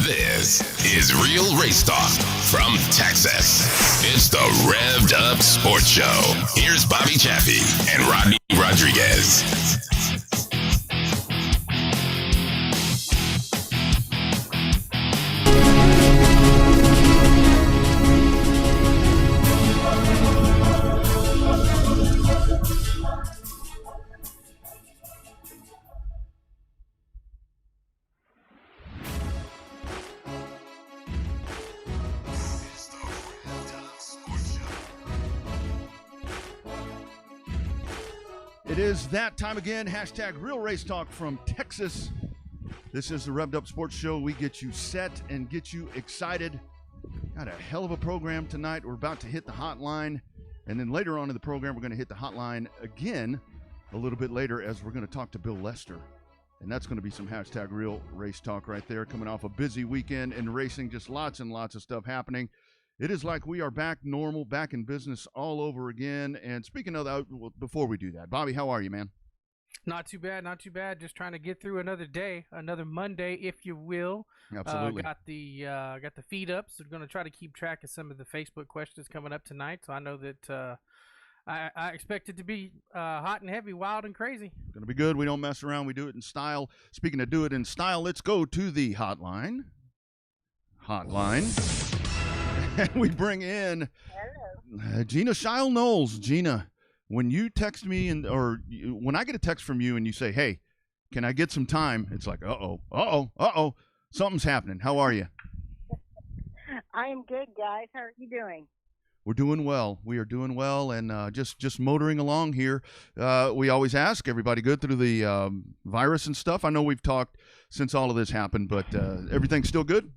This is Real Race Talk from Texas. It's the Revved Up Sports Show. Here's Bobby Chaffee and Rodney Rodriguez. It is that time again. Hashtag Real Race Talk from Texas. This is the Revved Up Sports Show. We get you set and get you excited. Got a hell of a program tonight. We're about to hit the hotline. And then later on in the program, we're going to hit the hotline again a little bit later as we're going to talk to Bill Lester. And that's going to be some hashtag Real Race Talk right there. Coming off a busy weekend in racing, just lots and lots of stuff happening. It is like we are back normal, back in business all over again. And speaking of that, before we do that, Bobby, how are you, man? Not too bad, not too bad. Just trying to get through another day, another Monday, if you will. Absolutely. Got the feed up, so we're going to try to keep track of some of the Facebook questions coming up tonight. So I know that I expect it to be hot and heavy, wild and crazy. Going to be good. We don't mess around. We do it in style. Speaking of do it in style, let's go to the hotline. And we bring in Gina Shile-Knowles. Gina, when you text me when I get a text from you and you say, hey, can I get some time? It's like, uh-oh, something's happening. How are you? I am good, guys. How are you doing? We're doing well. We are doing well and just motoring along here. We always ask everybody good through the virus and stuff. I know we've talked since all of this happened, but everything's still good?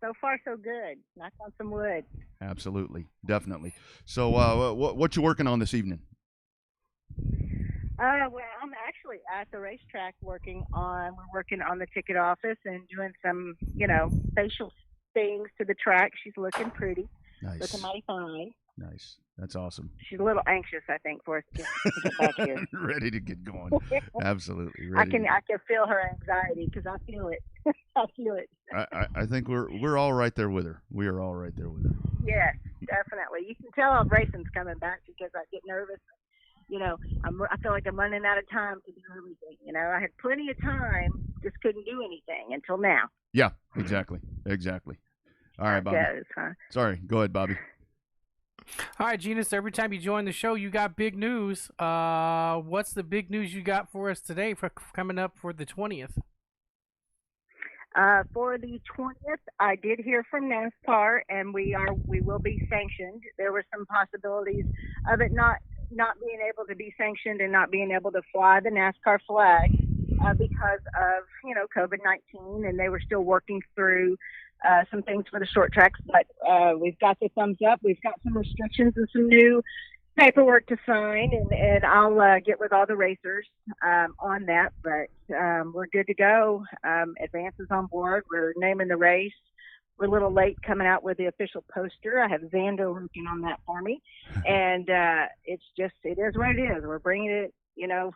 So far, so good. Knock on some wood. Absolutely. Definitely. So what you working on this evening? Well, I'm actually at the racetrack we're working on the ticket office and doing some, facial things to the track. She's looking pretty. Nice. Looking mighty fine. Nice. That's awesome. She's a little anxious, I think, for us to get back here. Ready to get going. Absolutely. I can feel her anxiety because I feel it. I feel it. I think we're all right there with her. We are all right there with her. Yes, definitely. You can tell racing's coming back because I get nervous. I feel like I'm running out of time to do everything. I had plenty of time, just couldn't do anything until now. Yeah, exactly. All right, Bobby. Goes, huh? Sorry, go ahead, Bobby. All right, Gina, so every time you join the show, you got big news. What's the big news you got for us today for coming up for the 20th? For the 20th, I did hear from NASCAR, and we will be sanctioned. There were some possibilities of it not being able to be sanctioned and not being able to fly the NASCAR flag because of COVID-19, and they were still working through some things for the short tracks. But we've got the thumbs up. We've got some restrictions and some new paperwork to sign, and I'll get with all the racers on that, but we're good to go. Advance is on board. We're naming the race. We're a little late coming out with the official poster. I have Xander working on that for me, and it is what it is. We're bringing it,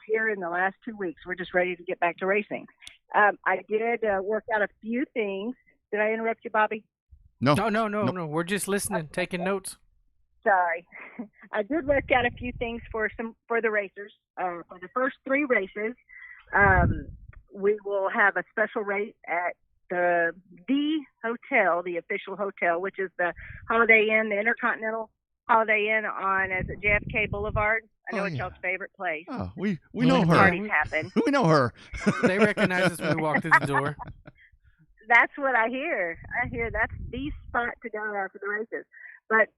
here in the last 2 weeks. We're just ready to get back to racing. I did work out a few things. Did I interrupt you, Bobby? No. We're just listening, taking notes. Sorry. I did work out a few things for the racers. For the first 3 races, we will have a special rate at the hotel, the official hotel, which is the Holiday Inn, the Intercontinental Holiday Inn on JFK Boulevard. I know it's y'all's favorite place. Oh, we know her. Parties happen. We know her. They recognize us when we walk through the door. That's what I hear. I hear that's the spot to go after the races. But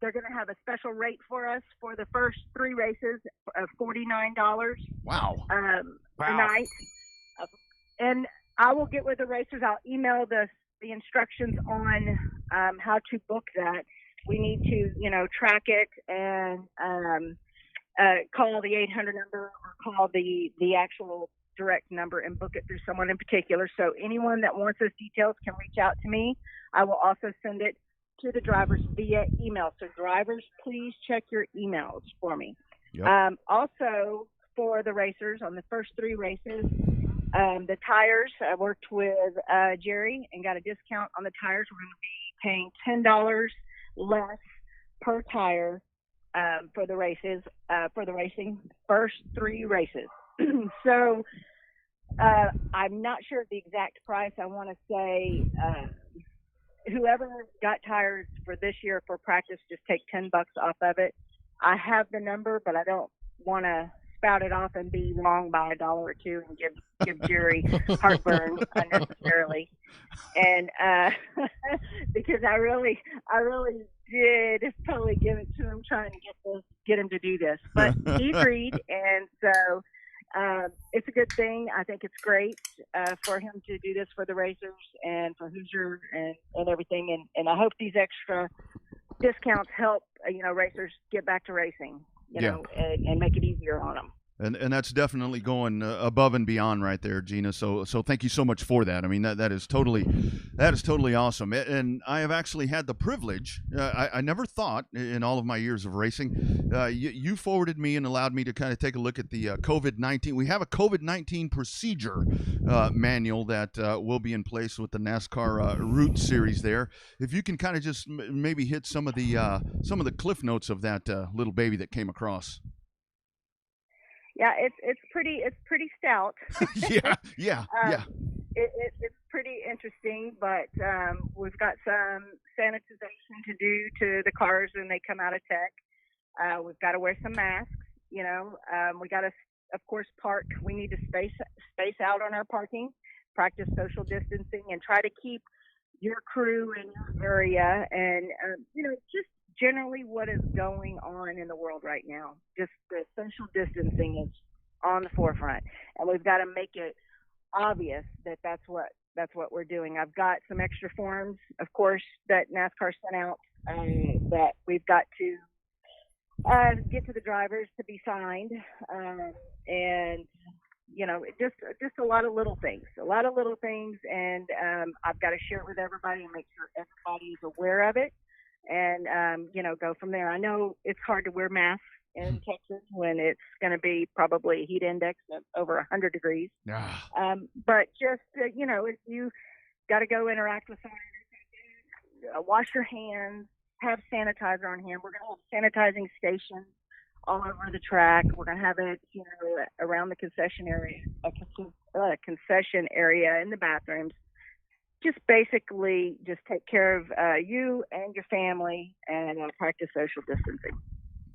they're going to have a special rate for us for the first 3 races of $49. Wow. A night. And I will get with the racers. I'll email the instructions on how to book that. We need to, track it and call the 800 number or call the actual direct number and book it through someone in particular. So anyone that wants those details can reach out to me. I will also send it to the drivers via email. So drivers, please check your emails for me. Yep. Also, for the racers on the first 3 races, The tires, I worked with Jerry and got a discount on the tires. We're going to be paying $10 less per tire for the races, for the racing first 3 races. So I'm not sure of the exact price. I want to say whoever got tires for this year for practice, just take $10 off of it. I have the number, but I don't want to spout it off and be wrong by $1 or $2 and give Jerry heartburn unnecessarily. And because I really did totally give it to him, trying to get him to do this, but he agreed, and so it's a good thing. I think it's great for him to do this for the racers and for Hoosier and everything, and I hope these extra discounts help racers get back to racing, know, and make it easier on them. And that's definitely going above and beyond right there, Gina. So thank you so much for that. I mean, that is totally awesome. And I have actually had the privilege. I never thought in all of my years of racing, you forwarded me and allowed me to kind of take a look at the COVID-19. We have a COVID-19 procedure manual that will be in place with the NASCAR Route Series there. If you can kind of just maybe hit some of the cliff notes of that little baby that came across. Yeah, it's pretty stout. yeah. It's pretty interesting, but we've got some sanitization to do to the cars when they come out of tech. We've got to wear some masks. We got to, of course, park. We need to space out on our parking, practice social distancing, and try to keep your crew in your area, and just generally what is going on in the world right now. Just the social distancing is on the forefront, and we've got to make it obvious that that's what we're doing. I've got some extra forms, of course, that NASCAR sent out that we've got to get to the drivers to be signed, and just a lot of little things, and I've got to share it with everybody and make sure everybody is aware of it. And, go from there. I know it's hard to wear masks in Texas when it's going to be probably a heat index of over 100 degrees. But just, if you got to go interact with someone, wash your hands, have sanitizer on hand. We're going to have sanitizing stations all over the track. We're going to have it, around the concession area, concession area in the bathrooms. Just basically just take care of you and your family and practice social distancing.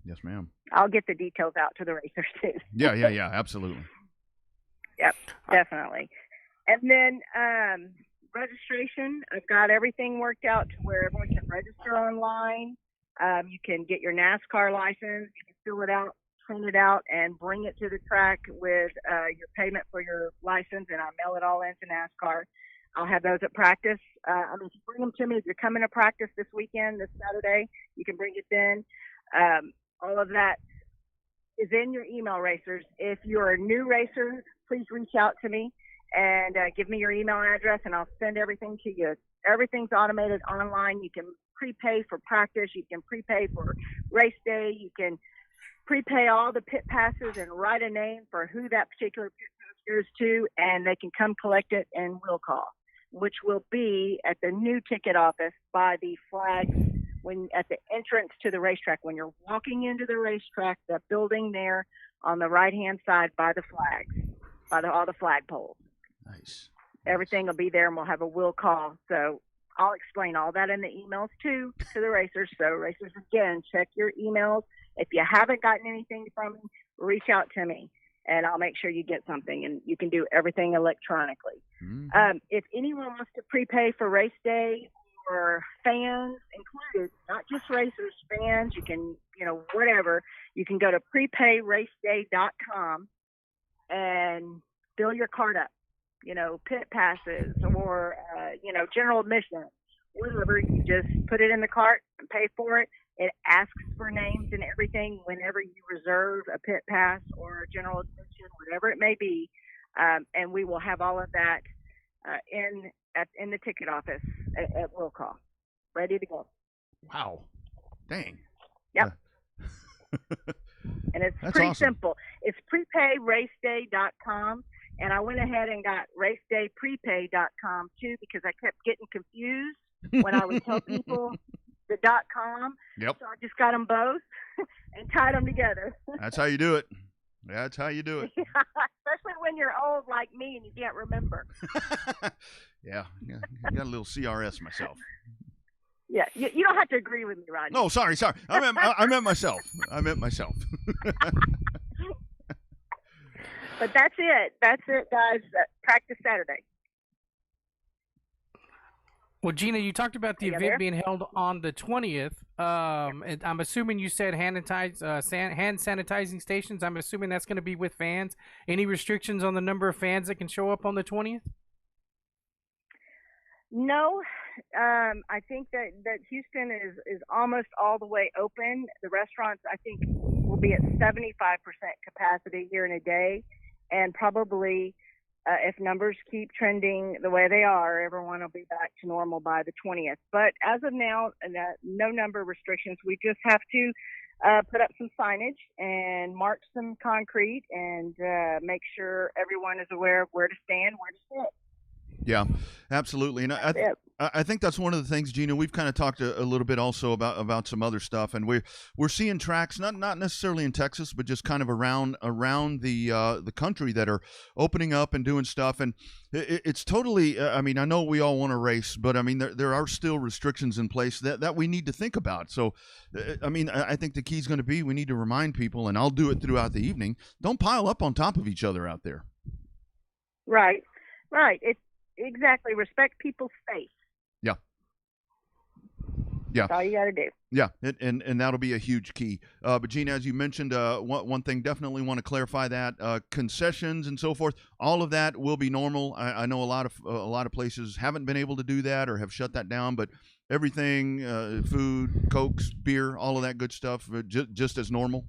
Yes, ma'am. I'll get the details out to the racers too. Yeah, absolutely. Yep, definitely. And then registration, I've got everything worked out to where everyone can register online. You can get your NASCAR license, you can fill it out, print it out, and bring it to the track with your payment for your license, and I'll mail it all into NASCAR. I'll have those at practice. If you bring them to me, if you're coming to practice this weekend, this Saturday, you can bring it then. All of that is in your email, racers. If you're a new racer, please reach out to me and give me your email address, and I'll send everything to you. Everything's automated online. You can prepay for practice. You can prepay for race day. You can prepay all the pit passes and write a name for who that particular pit pass goes to, and they can come collect it and we'll call, which will be at the new ticket office by the flag at the entrance to the racetrack. When you're walking into the racetrack, the building there on the right-hand side by the flags, all the flagpoles. Nice. Everything will be there, and we'll have a will call. So I'll explain all that in the emails too to the racers. So racers, again, check your emails. If you haven't gotten anything from me, reach out to me, and I'll make sure you get something, and you can do everything electronically. Mm-hmm. If anyone wants to prepay for race day, or fans included, not just racers, fans, you can, whatever, you can go to prepayraceday.com and fill your card up, pit passes or, general admission, whatever. You just put it in the cart and pay for it. It asks for names and everything whenever you reserve a pit pass or a general admission, whatever it may be. And we will have all of that in the ticket office at will call, ready to go. Wow. Dang. Yep. And it's That's pretty awesome. simple. It's prepayraceday.com. And I went ahead and got racedayprepay.com too, because I kept getting confused when I would tell people the .com. Yep. So I just got them both and tied them together. That's how you do it. That's how you do it. Especially when you're old like me and you can't remember. Yeah. I got a little CRS myself. Yeah, you don't have to agree with me, Rodney. No, sorry. I meant myself. But that's it. That's it, guys. Practice Saturday. Well, Gina, you talked about the event being held on the 20th. And I'm assuming you said hand sanitizing stations. I'm assuming that's going to be with fans. Any restrictions on the number of fans that can show up on the 20th? No. I think that Houston is almost all the way open. The restaurants, I think, will be at 75% capacity here in a day. And probably, if numbers keep trending the way they are, everyone will be back to normal by the 20th. But as of now, no number restrictions. We just have to put up some signage and mark some concrete and make sure everyone is aware of where to stand, where to sit. Yeah, absolutely. And I think that's one of the things, Gina, we've kind of talked a little bit also about some other stuff, and we're seeing tracks not necessarily in Texas, but just kind of around the country that are opening up and doing stuff. And it's totally, I mean, I know we all want to race, but I mean, there are still restrictions in place that we need to think about. So, I mean, I think the key is going to be we need to remind people, and I'll do it throughout the evening, don't pile up on top of each other out there. Right. It's exactly. Respect people's space. Yeah. That's all you got to do. Yeah, and that'll be a huge key. But Gina, as you mentioned, one thing definitely want to clarify that concessions and so forth, all of that will be normal. I know a lot of places haven't been able to do that or have shut that down, but everything, food, Cokes, beer, all of that good stuff, just as normal.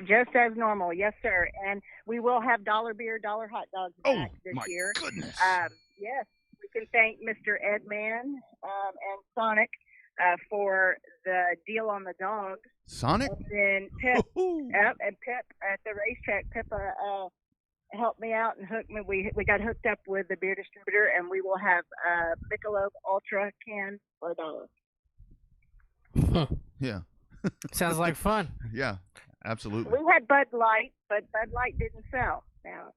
Just as normal, yes, sir. And we will have dollar beer, dollar hot dogs back this year. Oh, my goodness. Yes, we can thank Mr. Ed Mann and Sonic for the deal on the dogs. Sonic? And then Pip, and Pip at the racetrack, Pip helped me out and hooked me. We got hooked up with the beer distributor, and we will have Michelob Ultra can for $1. Huh. Yeah. Sounds like fun. Yeah. Absolutely. We had Bud Light, but Bud Light didn't sell now,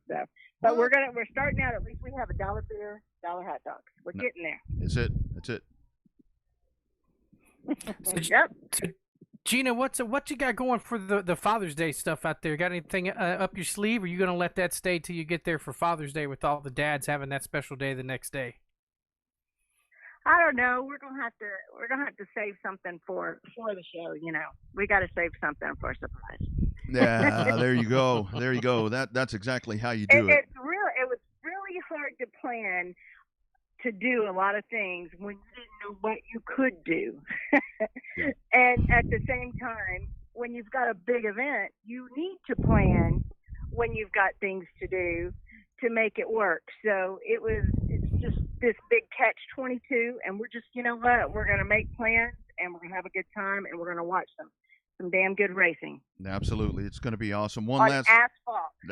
so. But we're starting out. At least we have a $1 beer, $1 hot dogs. We're getting there. That's it. Yep. So, Gina, what you got going for the Father's Day stuff out there? Got anything up your sleeve? Or are you going to let that stay till you get there for Father's Day with all the dads having that special day the next day? I don't know. We're gonna have to save something for the show. We got to save something for a surprise. Yeah, there you go. That's exactly how you do it. It was really hard to plan to do a lot of things when you didn't know what you could do, and at the same time, when you've got a big event, you need to plan when you've got things to do to make it work. So it's just this big catch-22, and we're just, we're going to make plans, and we're going to have a good time, and we're going to watch some damn good racing. Absolutely. It's going to be awesome. Asphalt.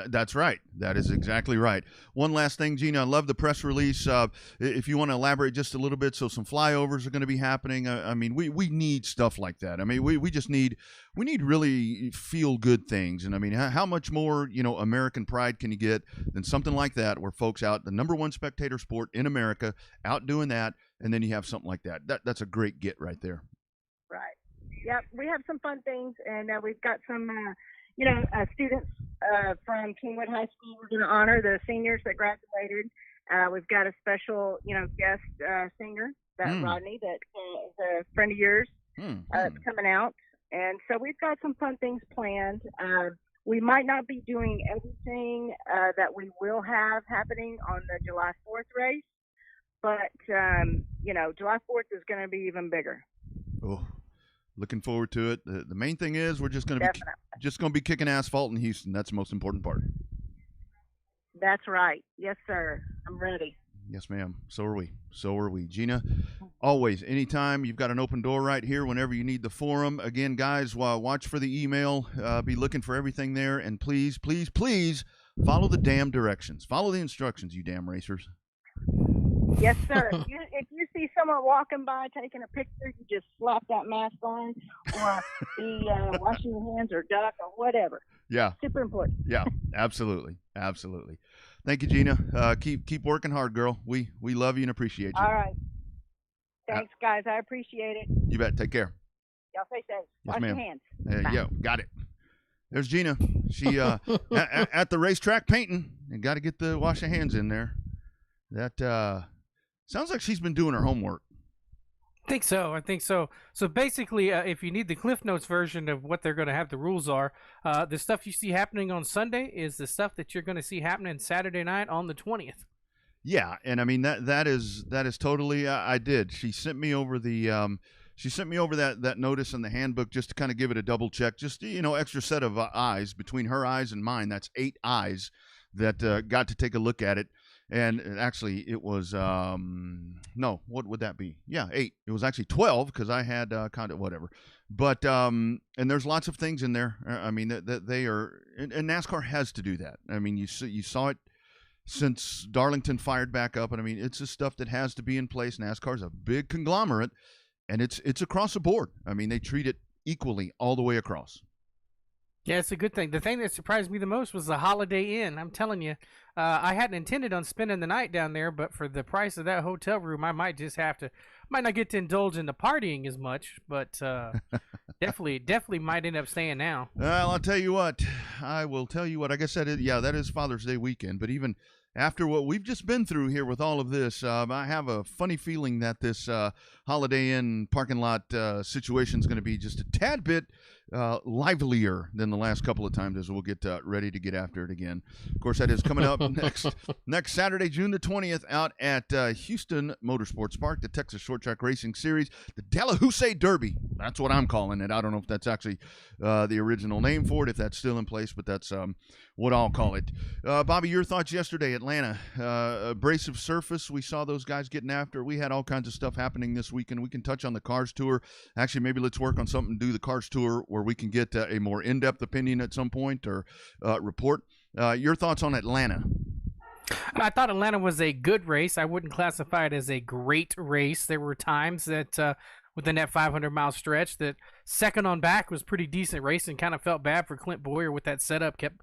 That's right. That is exactly right. One last thing, Gina, I love the press release. If you want to elaborate just a little bit, so some flyovers are going to be happening. I mean, we need stuff like that. I mean, we just need really feel good things. And I mean, how much more, American pride can you get than something like that, where folks out, the number one spectator sport in America, out doing that, and then you have something like that. That's a great get right there. Right. Yep, we have some fun things, and we've got some, students from Kingwood High School. We're going to honor the seniors that graduated. We've got a special, guest singer, Rodney, that is a friend of yours, coming out. And so we've got some fun things planned. We might not be doing everything that we will have happening on the July 4th race, but, July 4th is going to be even bigger. Oh. Looking forward to it. The main thing is we're just going to be kicking asphalt in Houston. That's the most important part. That's right. Yes, sir. I'm ready. Yes, ma'am. So are we. Gina, always, anytime, you've got an open door right here whenever you need the forum. Again, guys, watch for the email. Be looking for everything there. And please, please, please Follow the damn directions. Follow the instructions, you damn racers. Yes, sir. If you see someone walking by taking a picture, you just slap that mask on, or be washing your hands or duck or whatever. Yeah. Super important. Yeah, absolutely. Absolutely. Thank you, Gina. Keep working hard, girl. We love you and appreciate you. All right. Thanks, guys. I appreciate it. You bet. Take care. Y'all stay safe. Yes, Wash ma'am. your hands. Yeah, got it. There's Gina. She at the racetrack painting, and got to get the wash your hands in there. That sounds like she's been doing her homework. I think so. So basically, if you need the Cliff Notes version of what they're going to have the rules are, the stuff you see happening on Sunday is the stuff that you're going to see happening Saturday night on the 20th. Yeah, and I mean that is totally. I did. She sent me over the. She sent me over that notice in the handbook just to kind of give it a double check. Just extra set of eyes between her eyes and mine. That's 8 eyes that got to take a look at it. And actually, it was no. What would that be? Yeah, 8. It was actually 12 because I had kind of whatever. But and there's lots of things in there. I mean that they are, and NASCAR has to do that. I mean, you saw it since Darlington fired back up, and I mean it's the stuff that has to be in place. NASCAR's a big conglomerate, and it's across the board. I mean, they treat it equally all the way across. Yeah, it's a good thing. The thing that surprised me the most was the Holiday Inn. I'm telling you, I hadn't intended on spending the night down there, but for the price of that hotel room, I might not get to indulge in the partying as much, but definitely might end up staying now. Well, I'll tell you what. I will tell you what. I guess that is Father's Day weekend, but even after what we've just been through here with all of this, I have a funny feeling that this Holiday Inn parking lot situation is going to be just a tad bit livelier than the last couple of times as we'll get ready to get after it again. Of course, that is coming up next Saturday, June the 20th, out at Houston Motorsports Park, the Texas Short Track Racing Series, the Tallahassee Derby. That's what I'm calling it. I don't know if that's actually the original name for it, if that's still in place, but that's what I'll call it. Bobby, your thoughts yesterday, Atlanta. Abrasive surface. We saw those guys getting after it. We had all kinds of stuff happening this weekend. We can touch on the Cars Tour. Actually, maybe let's work on something, do the Cars Tour where we can get a more in-depth opinion at some point or report. Your thoughts on Atlanta? I thought Atlanta was a good race. I wouldn't classify it as a great race. There were times that within that 500-mile stretch that second on back was pretty decent racing. Kind of felt bad for Clint Boyer with that setup, kept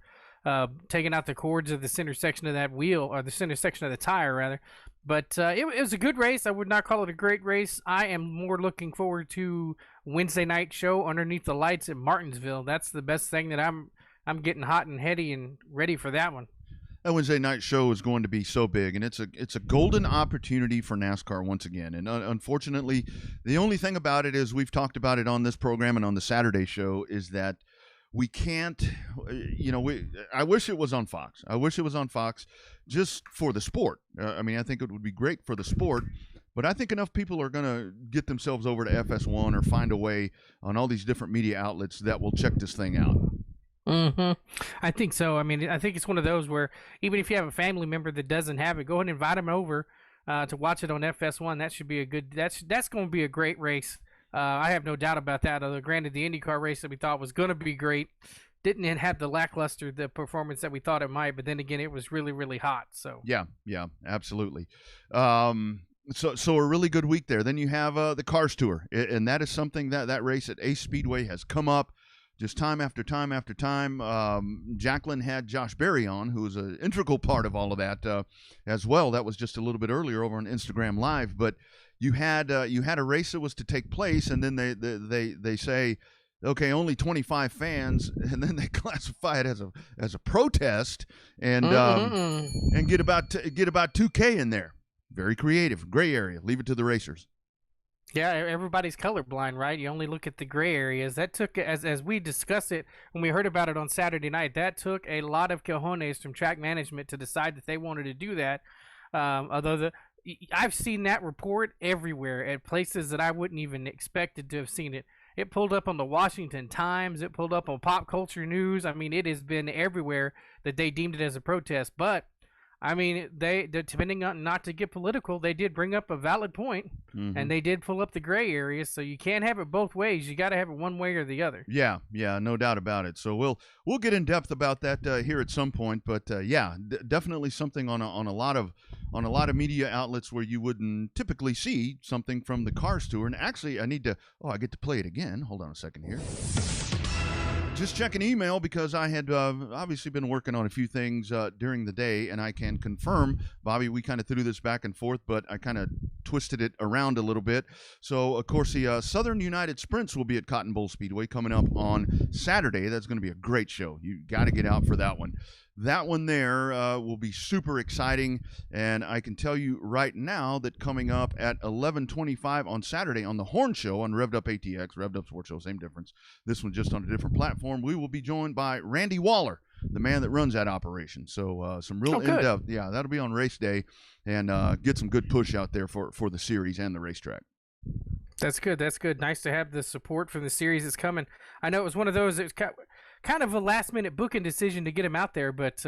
taking out the cords of the center section of that wheel, or the center section of the tire, rather. But it was a good race. I would not call it a great race. I am more looking forward to Wednesday night show underneath the lights at Martinsville. That's the best thing that I'm getting hot and heady and ready for that one. That Wednesday night show is going to be so big, and it's a golden opportunity for NASCAR once again. And unfortunately, the only thing about it is we've talked about it on this program and on the Saturday show is that we can't, I wish it was on Fox. I wish it was on Fox just for the sport. I mean, I think it would be great for the sport, but I think enough people are going to get themselves over to FS1 or find a way on all these different media outlets that will check this thing out. Mm-hmm. I think so. I mean, I think it's one of those where even if you have a family member that doesn't have it, go ahead and invite them over to watch it on FS1. That should be a good. That's going to be a great race. I have no doubt about that. Although, granted, the IndyCar race that we thought was going to be great didn't have the lackluster performance that we thought it might. But then again, it was really, really hot. So yeah, absolutely. So a really good week there. Then you have the Cars Tour, and that is something that race at Ace Speedway has come up just time after time after time. Jacqueline had Josh Berry on, who was an integral part of all of that as well. That was just a little bit earlier over on Instagram Live, but. You had a race that was to take place, and then they say, okay, only 25 fans, and then they classify it as a protest, and get about 2K in there. Very creative, gray area. Leave it to the racers. Yeah, everybody's colorblind, right? You only look at the gray areas. That took, as we discussed it when we heard about it on Saturday night, that took a lot of cojones from track management to decide that they wanted to do that. Although I've seen that report everywhere at places that I wouldn't even expected to have seen it. It pulled up on the Washington Times. It pulled up on Pop Culture News. I mean, it has been everywhere that they deemed it as a protest. But I mean, depending on, not to get political, they did bring up a valid point, and they did pull up the gray areas. So you can't have it both ways. You got to have it one way or the other. Yeah, no doubt about it. So we'll get in depth about that here at some point. But definitely something on a lot of media outlets where you wouldn't typically see something from the Cars Tour. And actually, I get to play it again. Hold on a second here. Just checking email because I had obviously been working on a few things during the day, and I can confirm, Bobby, we kind of threw this back and forth, but I kind of twisted it around a little bit. So, of course, the Southern United Sprints will be at Cotton Bowl Speedway coming up on Saturday. That's going to be a great show. You got to get out for that one. That one there will be super exciting, and I can tell you right now that coming up at 11:25 on Saturday on the Horn Show on Revved Up ATX, Revved Up Sports Show, same difference. This one just on a different platform. We will be joined by Randy Waller, the man that runs that operation. So some real in-depth. Yeah, that'll be on race day, and get some good push out there for the series and the racetrack. That's good. That's good. Nice to have the support from the series that's coming. I know it was one of those that was kind of a last-minute booking decision to get him out there, but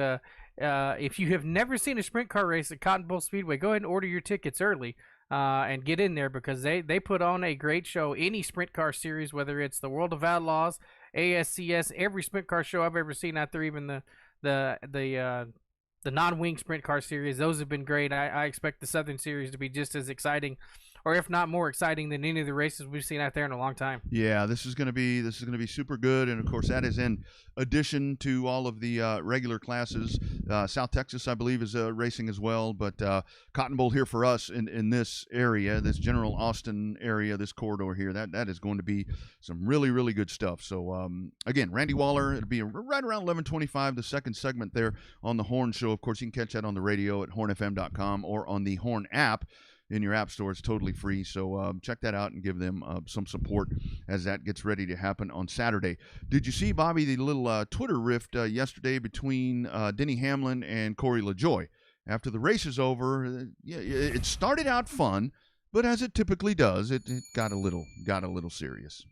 if you have never seen a sprint car race at Cotton Bowl Speedway, go ahead and order your tickets early and get in there because they put on a great show. Any sprint car series, whether it's the World of Outlaws, ASCS, every sprint car show I've ever seen out there, even the non-wing sprint car series, those have been great. I expect the Southern Series to be just as exciting, or if not more exciting than any of the races we've seen out there in a long time. Yeah, this is going to be super good, and of course that is in addition to all of the regular classes. South Texas, I believe, is racing as well, but Cotton Bowl here for us in this area, this General Austin area, this corridor here, that is going to be some really, really good stuff. So again, Randy Waller, it'll be right around 11:25, the second segment there on the Horn Show. Of course, you can catch that on the radio at hornfm.com or on the Horn app. In your app store. It's totally free, so check that out and give them some support as that gets ready to happen on Saturday. Did you see, Bobby, the little Twitter rift yesterday between Denny Hamlin and Corey LaJoie? After the race is over, it started out fun, but as it typically does, it got a little serious.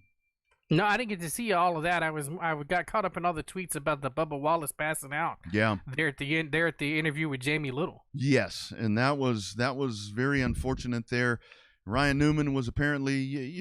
No, I didn't get to see all of that. I got caught up in all the tweets about the Bubba Wallace passing out. Yeah, there at the end, there at the interview with Jamie Little. Yes, and that was very unfortunate. There, Ryan Newman was apparently,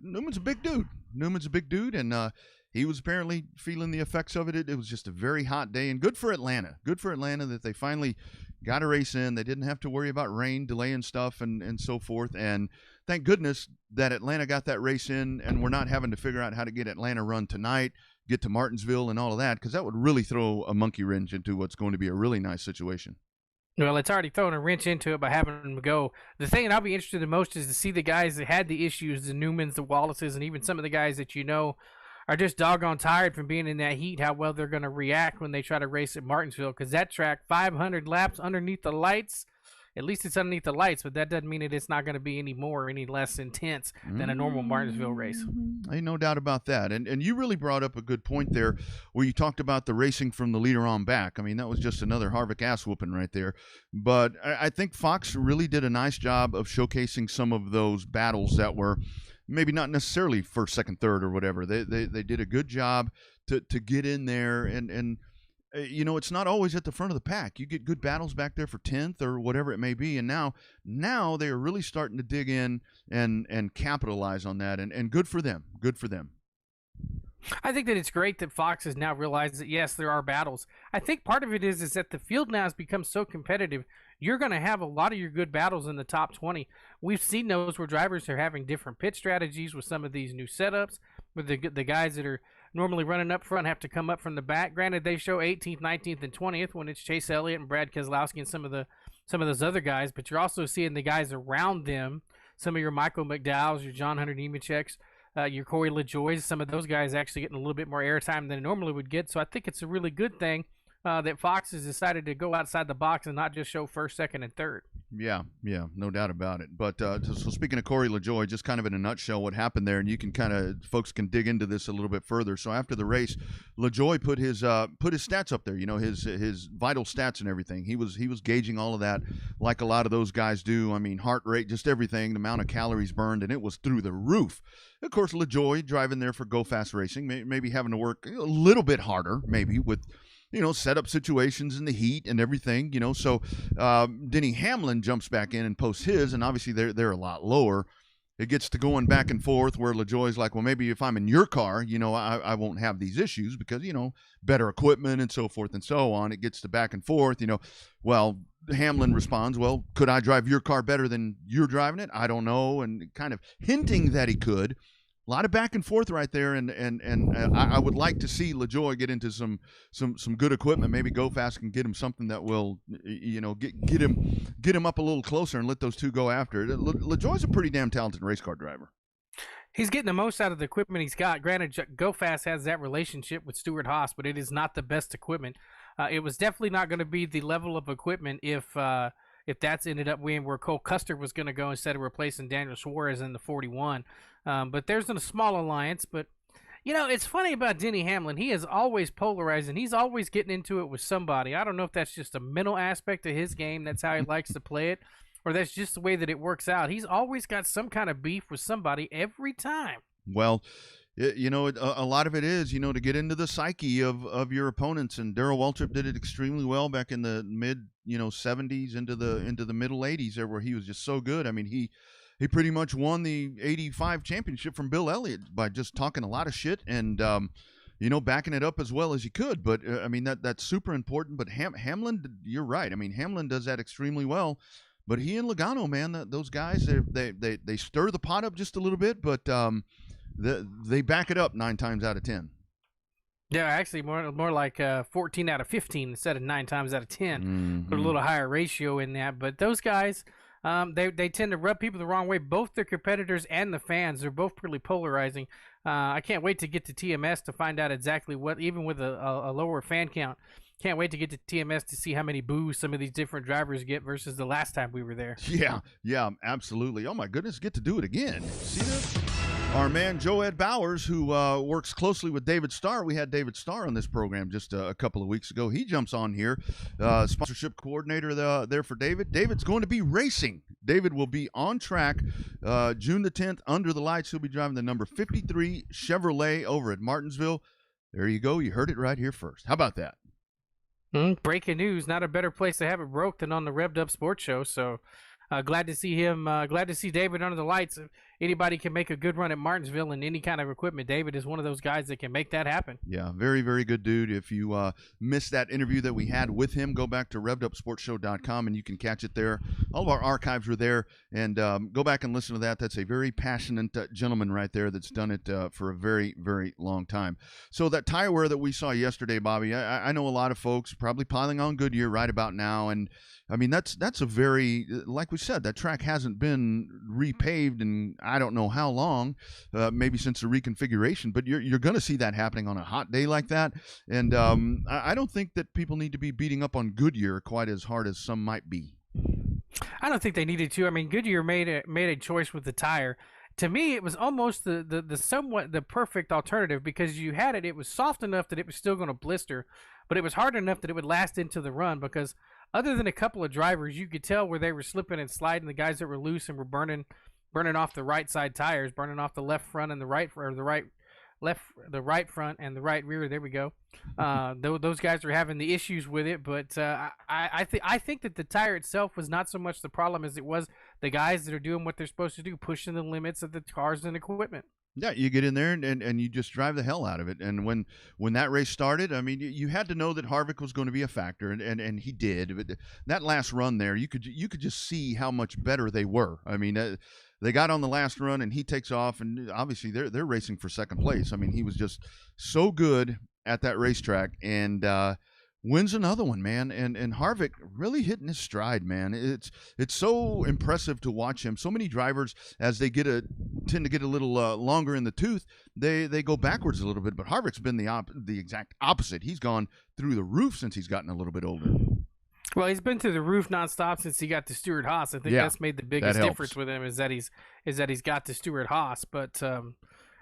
Newman's a big dude, and he was apparently feeling the effects of it. It was just a very hot day, and good for Atlanta. Good for Atlanta that they finally got a race in. They didn't have to worry about rain, delay and stuff, and so forth. And thank goodness that Atlanta got that race in, and we're not having to figure out how to get Atlanta run tonight, get to Martinsville and all of that, because that would really throw a monkey wrench into what's going to be a really nice situation. Well, it's already thrown a wrench into it by having them go. The thing that I'll be interested in most is to see the guys that had the issues, the Newmans, the Wallaces, and even some of the guys that are just doggone tired from being in that heat, how well they're going to react when they try to race at Martinsville, because that track, 500 laps underneath the lights, at least it's underneath the lights, but that doesn't mean it's not going to be any more or any less intense than a normal Martinsville race. Ain't no doubt about that. And you really brought up a good point there where you talked about the racing from the leader on back. I mean, that was just another Harvick ass whooping right there. But I think Fox really did a nice job of showcasing some of those battles that were maybe not necessarily first, second, third, or whatever. They did a good job to get in there, and it's not always at the front of the pack. You get good battles back there for 10th or whatever it may be, and now they are really starting to dig in and capitalize on that, and good for them. Good for them. I think that it's great that Fox has now realized that, yes, there are battles. I think part of it is that the field now has become so competitive. You're going to have a lot of your good battles in the top 20. We've seen those where drivers are having different pit strategies with some of these new setups, where the guys that are normally running up front have to come up from the back. Granted, they show 18th, 19th, and 20th when it's Chase Elliott and Brad Keselowski and some of those other guys, but you're also seeing the guys around them, some of your Michael McDowell's, your John Hunter Nemechek's, your Corey LaJoie's, some of those guys actually getting a little bit more airtime than they normally would get. So I think it's a really good thing that Fox has decided to go outside the box and not just show first, second, and third. Yeah, no doubt about it. But so speaking of Corey LaJoie, just kind of in a nutshell what happened there, and you can folks can dig into this a little bit further. So after the race, LaJoie put his stats up there, his vital stats and everything. He was gauging all of that like a lot of those guys do. I mean, heart rate, just everything, the amount of calories burned, and it was through the roof. Of course, LaJoie driving there for Go Fast Racing, maybe having to work a little bit harder, maybe with setup situations in the heat and everything. So Denny Hamlin jumps back in and posts his, and obviously they're a lot lower. It gets to going back and forth where LaJoie's like, well, maybe if I'm in your car, I won't have these issues because, better equipment and so forth and so on. It gets to back and forth, Well, Hamlin responds, well, could I drive your car better than you're driving it? I don't know. And kind of hinting that he could. A lot of back and forth right there, and I would like to see LaJoie get into some good equipment. Maybe Go Fast can get him something that will, get him up a little closer and let those two go after it. LaJoie's a pretty damn talented race car driver. He's getting the most out of the equipment he's got. Granted, Go Fast has that relationship with Stewart-Haas, but it is not the best equipment. It was definitely not going to be the level of equipment if that's ended up being where Cole Custer was going to go instead of replacing Daniel Suarez in the 41. But there's a small alliance. But, it's funny about Denny Hamlin. He is always polarizing. He's always getting into it with somebody. I don't know if that's just a mental aspect of his game. That's how he likes to play it. Or that's just the way that it works out. He's always got some kind of beef with somebody every time. Well, a lot of it is, to get into the psyche of your opponents. And Darrell Waltrip did it extremely well back in the mid, 70s into the middle 80s there, where he was just so good. I mean, he pretty much won the 85 championship from Bill Elliott by just talking a lot of shit and, backing it up as well as he could. But, that's super important. But Hamlin, you're right. I mean, Hamlin does that extremely well. But he and Logano, man, those guys, they stir the pot up just a little bit, but they back it up 9 times out of 10. Yeah, actually more like 14 out of 15 instead of 9 times out of 10. Mm-hmm. Put a little higher ratio in that. But those guys, they tend to rub people the wrong way. Both their competitors and the fans, they're both pretty polarizing. I can't wait to get to TMS to find out exactly what, even with a lower fan count. Can't wait to get to TMS to see how many boos some of these different drivers get versus the last time we were there. Yeah, absolutely. Oh, my goodness, get to do it again. See this? Our man, Joe Ed Bowers, who works closely with David Starr. We had David Starr on this program just a couple of weeks ago. He jumps on here, sponsorship coordinator there for David. David's going to be racing. David will be on track June the 10th under the lights. He'll be driving the number 53 Chevrolet over at Martinsville. There you go. You heard it right here first. How about that? Breaking news. Not a better place to have it broke than on the Revved Up Sports Show. So glad to see him. Glad to see David under the lights. If anybody can make a good run at Martinsville in any kind of equipment, David is one of those guys that can make that happen. Yeah, very, very good dude. If you missed that interview that we had with him, go back to RevvedUpSportsShow.com and you can catch it there. All of our archives were there, and go back and listen to that. That's a very passionate gentleman right there that's done it for a very, very long time. So that tire wear that we saw yesterday, Bobby, I know a lot of folks probably piling on Goodyear right about now, and I mean, that's a very, like we said, that track hasn't been repaved in I don't know how long, maybe since the reconfiguration, but you're going to see that happening on a hot day like that. And I don't think that people need to be beating up on Goodyear quite as hard as some might be. I don't think they needed to. I mean, Goodyear made a choice with the tire. To me, it was almost the somewhat the perfect alternative because you had it. It was soft enough that it was still going to blister, but it was hard enough that it would last into the run because other than a couple of drivers, you could tell where they were slipping and sliding. The guys that were loose and were burning off the right side tires, burning off the left front and the right front and the right rear. There we go. Those guys were having the issues with it, but I think that the tire itself was not so much the problem as it was the guys that are doing what they're supposed to do, pushing the limits of the cars and equipment. Yeah, you get in there and you just drive the hell out of it. And when that race started, I mean, you had to know that Harvick was going to be a factor, and he did. But that last run there, you could just see how much better they were. I mean, they got on the last run, and he takes off, and obviously they're racing for second place. I mean, he was just so good at that racetrack, and wins another one, man. And Harvick really hitting his stride, man. It's so impressive to watch him. So many drivers, as they tend to get a little longer in the tooth, they go backwards a little bit. But Harvick's been the exact opposite. He's gone through the roof since he's gotten a little bit older. Well, he's been through the roof nonstop since he got to Stewart-Haas. I think that's made the biggest difference with him is that he's got to Stewart-Haas. But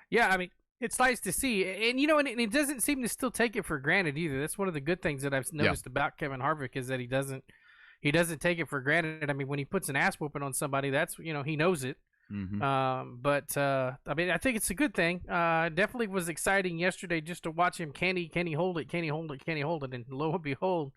yeah, I mean, it's nice to see, and and it doesn't seem to still take it for granted either. That's one of the good things that I've noticed about Kevin Harvick is that he doesn't take it for granted. I mean, when he puts an ass whooping on somebody, that's he knows it. But I mean, I think it's a good thing. Definitely was exciting yesterday just to watch him. Can he hold it? Can he hold it? Can he hold it? And lo and behold,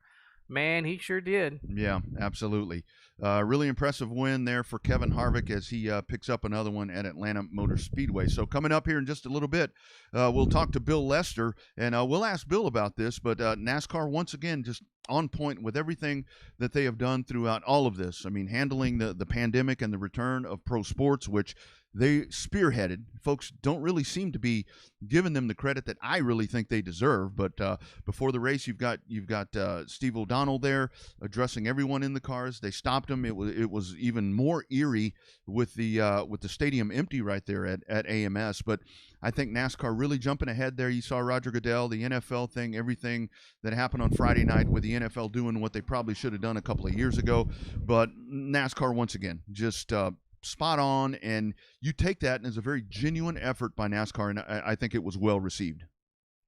man, he sure did. Yeah, absolutely. Really impressive win there for Kevin Harvick as he picks up another one at Atlanta Motor Speedway. So coming up here in just a little bit, we'll talk to Bill Lester, and we'll ask Bill about this. But NASCAR, once again, just on point with everything that they have done throughout all of this. I mean, handling the pandemic and the return of pro sports, which they spearheaded. Folks don't really seem to be giving them the credit that I really think they deserve. But before the race, you've got Steve O'Donnell there addressing everyone in the cars. They stopped them. It was even more eerie with the stadium empty right there at AMS. But I think NASCAR really jumping ahead there. You saw Roger Goodell, the NFL thing, everything that happened on Friday night with the NFL doing what they probably should have done a couple of years ago. But NASCAR, once again, just spot on, and you take that, and it's a very genuine effort by NASCAR, and I think it was well received.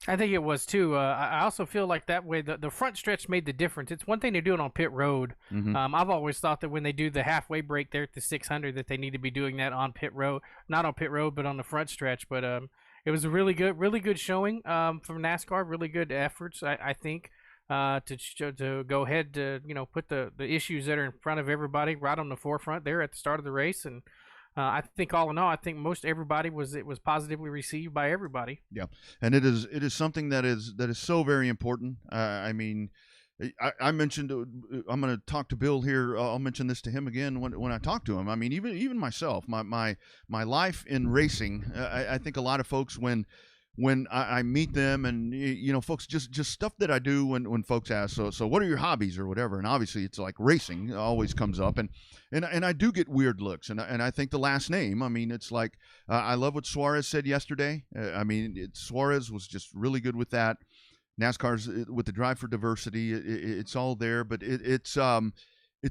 I think it was too. I also feel like that way the front stretch made the difference. It's one thing to do it on pit road. I've always thought that when they do the halfway break there at the 600, that they need to be doing that on pit road, not on pit road, but on the front stretch. But it was a really good showing from NASCAR. Really good efforts, I think. To go ahead to put the issues that are in front of everybody right on the forefront there at the start of the race, and I think all in all, I think most everybody was positively received by everybody. Yeah, and it is something that is so very important. I mean, I mentioned I'm going to talk to Bill here. I'll mention this to him again when I talk to him. I mean, even myself, my life in racing. I think a lot of folks when I meet them, and folks, just stuff that I do when folks ask, so what are your hobbies or whatever, and obviously it's like racing always comes up, and I do get weird looks, and I think the last name, I mean, it's like I love what Suarez said yesterday. I mean, Suarez was just really good with that. NASCAR's with the drive for diversity, it's all there, but it's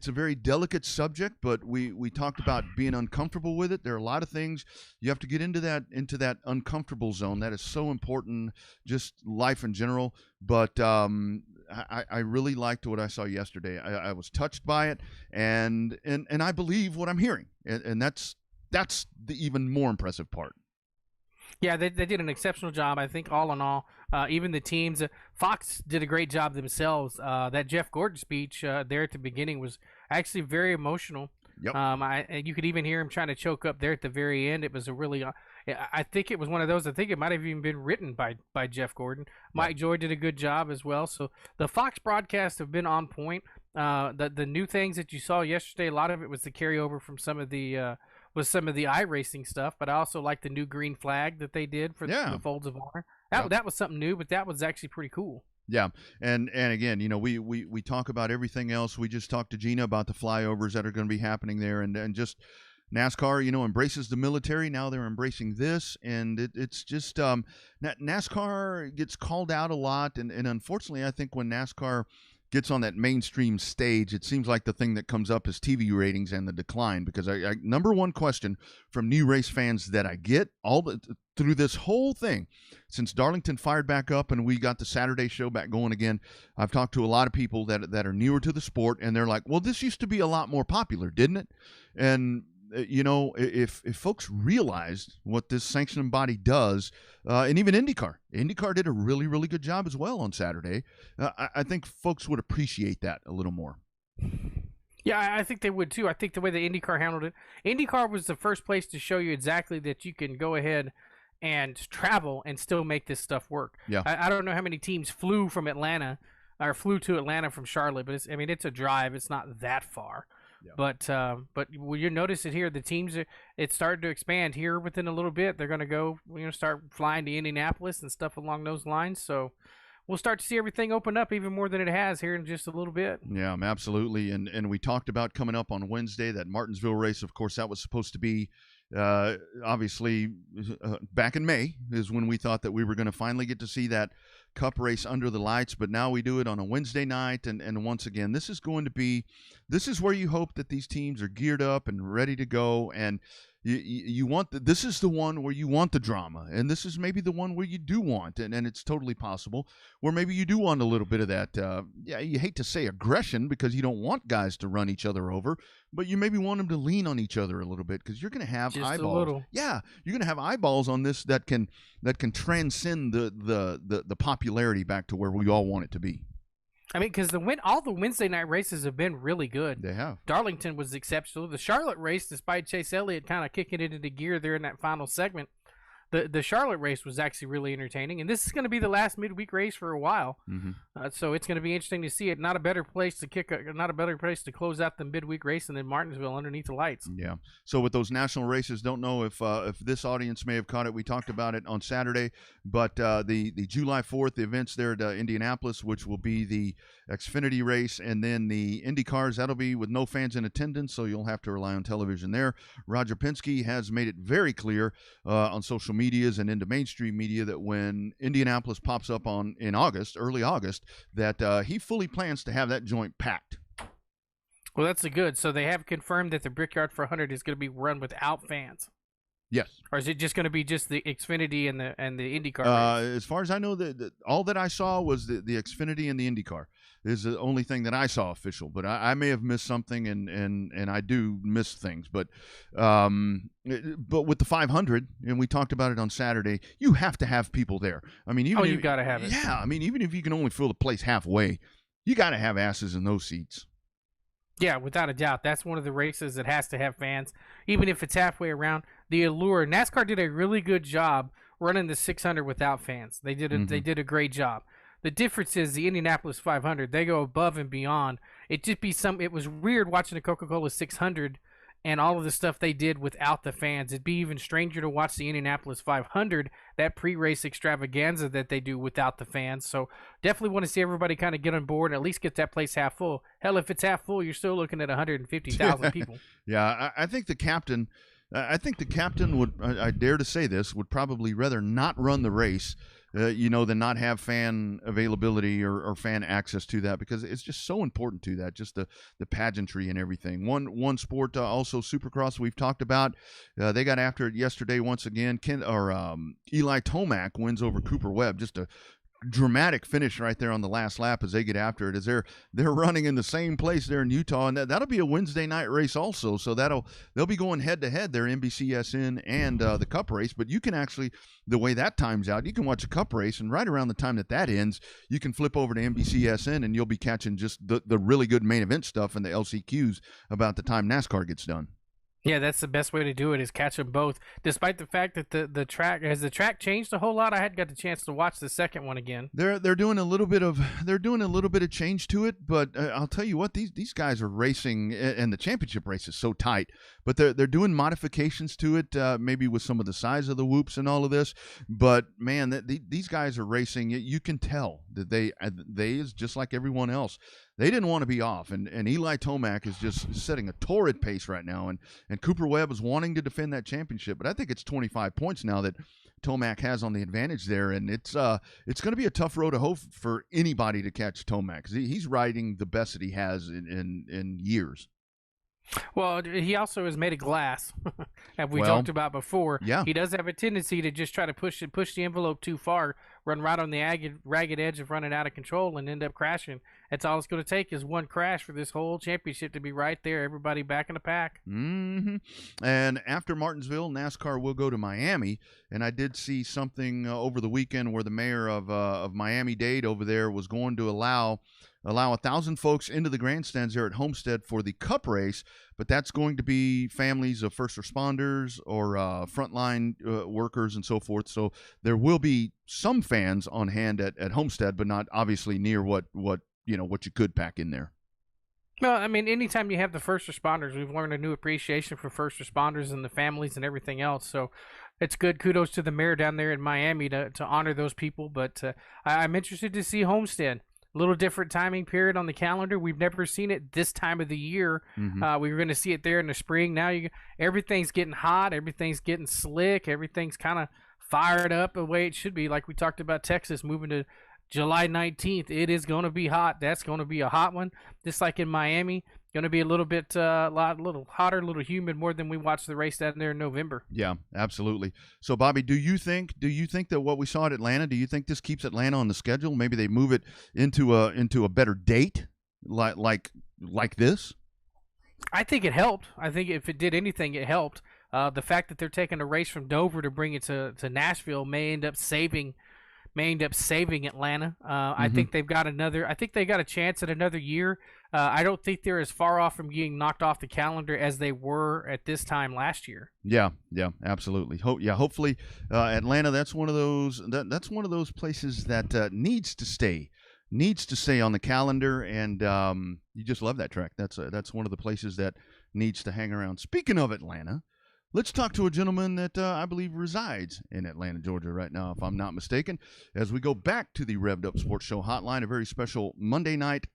a very delicate subject, but we talked about being uncomfortable with it. There are a lot of things you have to get into that uncomfortable zone. That is so important, just life in general. But I really liked what I saw yesterday. I was touched by it, and I believe what I'm hearing, and that's the even more impressive part. Yeah, they did an exceptional job, I think, all in all. Even the teams, Fox did a great job themselves. That Jeff Gordon speech there at the beginning was actually very emotional. Yep. And you could even hear him trying to choke up there at the very end. It was a really, I think it was one of those. I think it might have even been written by Jeff Gordon. Mike Joy did a good job as well. So the Fox broadcasts have been on point. The new things that you saw yesterday, a lot of it was the carryover from some of the iRacing stuff, but I also like the new green flag that they did for the Folds of Honor. That was something new, but that was actually pretty cool. Yeah, and again, we talk about everything else. We just talked to Gina about the flyovers that are going to be happening there, and just NASCAR, embraces the military. Now they're embracing this, and it's just NASCAR gets called out a lot, and unfortunately, I think when NASCAR gets on that mainstream stage, it seems like the thing that comes up is TV ratings and the decline. Because I number one question from new race fans that I get through this whole thing, since Darlington fired back up and we got the Saturday show back going again, I've talked to a lot of people that are newer to the sport, and they're like, well, this used to be a lot more popular, didn't it? And if folks realized what this sanctioning body does, and even IndyCar did a really, really good job as well on Saturday. I think folks would appreciate that a little more. Yeah, I think they would too. I think the way the IndyCar handled it, IndyCar was the first place to show you exactly that you can go ahead and travel and still make this stuff work. Yeah. I don't know how many teams flew to Atlanta from Charlotte, but it's a drive. It's not that far. Yeah. But you notice it here. The teams it's started to expand here within a little bit. They're going to go, start flying to Indianapolis and stuff along those lines. So we'll start to see everything open up even more than it has here in just a little bit. Yeah, absolutely. And we talked about coming up on Wednesday, that Martinsville race. Of course, that was supposed to be obviously back in May is when we thought that we were going to finally get to see that Cup race under the lights, but now we do it on a Wednesday night, and once again, this is where you hope that these teams are geared up and ready to go. And You want this is the one where you want the drama, and this is maybe the one where you do want, and it's totally possible where maybe you do want a little bit of that. You hate to say aggression because you don't want guys to run each other over, but you maybe want them to lean on each other a little bit because you're going to have Just eyeballs. a little. Yeah, you're going to have eyeballs on this that can transcend the popularity back to where we all want it to be. I mean, because all the Wednesday night races have been really good. They have. Darlington was exceptional. The Charlotte race, despite Chase Elliott kind of kicking it into gear there in that final segment, the Charlotte race was actually really entertaining. And this is going to be the last midweek race for a while. Mm-hmm. So it's going to be interesting to see it. Not a better place to close out the midweek race than Martinsville underneath the lights. Yeah. So with those national races, don't know if this audience may have caught it. We talked about it on Saturday, but the July 4th, the events there at Indianapolis, which will be the Xfinity race, and then the IndyCars, that'll be with no fans in attendance, so you'll have to rely on television there. Roger Penske has made it very clear on social medias and into mainstream media that when Indianapolis pops up in August, early August, that he fully plans to have that joint packed. Well, that's good. So they have confirmed that the Brickyard 400 is going to be run without fans. Yes. Or is it just going to be just the Xfinity and the IndyCar race? As far as I know, all that I saw was the Xfinity and the IndyCar is the only thing that I saw official. But I may have missed something, and I do miss things. But with the 500, and we talked about it on Saturday, you have to have people there. I mean, you've got to have it. Yeah, I mean, even if you can only fill the place halfway, you got to have asses in those seats. Yeah, without a doubt. That's one of the races that has to have fans, even if it's halfway around. The allure, NASCAR did a really good job running the 600 without fans. They did a great job. The difference is the Indianapolis 500, they go above and beyond. It was weird watching the Coca-Cola 600 and all of the stuff they did without the fans. It'd be even stranger to watch the Indianapolis 500, that pre-race extravaganza that they do without the fans. So definitely want to see everybody kind of get on board and at least get that place half full. Hell, if it's half full, you're still looking at 150,000 people. Yeah, I think the captain would, I dare to say this, would probably rather not run the race than not have fan availability or fan access to that, because it's just so important to that, just the pageantry and everything. One sport, also Supercross, we've talked about. They got after it yesterday once again. Eli Tomac wins over Cooper Webb. Just a dramatic finish right there on the last lap as they get after it, as they're running in the same place there in Utah, and that'll be a Wednesday night race also, so they'll be going head to head there, NBCSN and the Cup race. But you can actually, the way that times out, you can watch a Cup race, and right around the time that ends, you can flip over to NBCSN and you'll be catching just the really good main event stuff and the LCQs about the time NASCAR gets done. Yeah, that's the best way to do it, is catch them both. Despite the fact that the track changed a whole lot. I hadn't got the chance to watch the second one again. They're doing a little bit of change to it, but I'll tell you what, these guys are racing, and the championship race is so tight. But they're doing modifications to it, maybe with some of the size of the whoops and all of this. But man, these guys are racing. You can tell that they is just like everyone else. They didn't want to be off, and Eli Tomac is just setting a torrid pace right now, and Cooper Webb is wanting to defend that championship. But I think it's 25 points now that Tomac has on the advantage there, and it's going to be a tough road to hoe for anybody to catch Tomac, because he's riding the best that he has in years. Well, he also is made of glass, as we talked about before. Yeah. He does have a tendency to just try to push the envelope too far, run right on the ragged edge of running out of control, and end up crashing. That's all it's going to take, is one crash for this whole championship to be right there, everybody back in the pack. Mm-hmm. And after Martinsville, NASCAR will go to Miami, and I did see something over the weekend where the mayor of Miami-Dade over there was going to allow 1,000 folks into the grandstands there at Homestead for the Cup race, but that's going to be families of first responders or frontline workers and so forth. So there will be some fans on hand at Homestead, but not obviously near what you could pack in there. Well, I mean, anytime you have the first responders, we've learned a new appreciation for first responders and the families and everything else. So it's good. Kudos to the mayor down there in Miami to honor those people. But I'm interested to see Homestead. A little different timing period on the calendar. We've never seen it this time of the year. Mm-hmm. We were going to see it there in the spring. Now everything's getting hot. Everything's getting slick. Everything's kind of fired up the way it should be. Like we talked about Texas moving to July 19th. It is going to be hot. That's going to be a hot one. Just like in Miami, Going to be a little bit, little hotter, a little humid, more than we watched the race down there in November. Yeah, absolutely. So, Bobby, do you think that what we saw at Atlanta, do you think this keeps Atlanta on the schedule? Maybe they move it into a better date, like this. I think it helped. I think if it did anything, it helped. The fact that they're taking a race from Dover to bring it to Nashville may end up saving Atlanta. I think they've got another. I think they got a chance at another year. I don't think they're as far off from getting knocked off the calendar as they were at this time last year. Yeah, absolutely. Hopefully, Atlanta. That's one of those. That's one of those places that needs to stay on the calendar, and you just love that track. That's one of the places that needs to hang around. Speaking of Atlanta, let's talk to a gentleman that I believe resides in Atlanta, Georgia right now, if I'm not mistaken, as we go back to the Revved Up Sports Show hotline, a very special Monday night,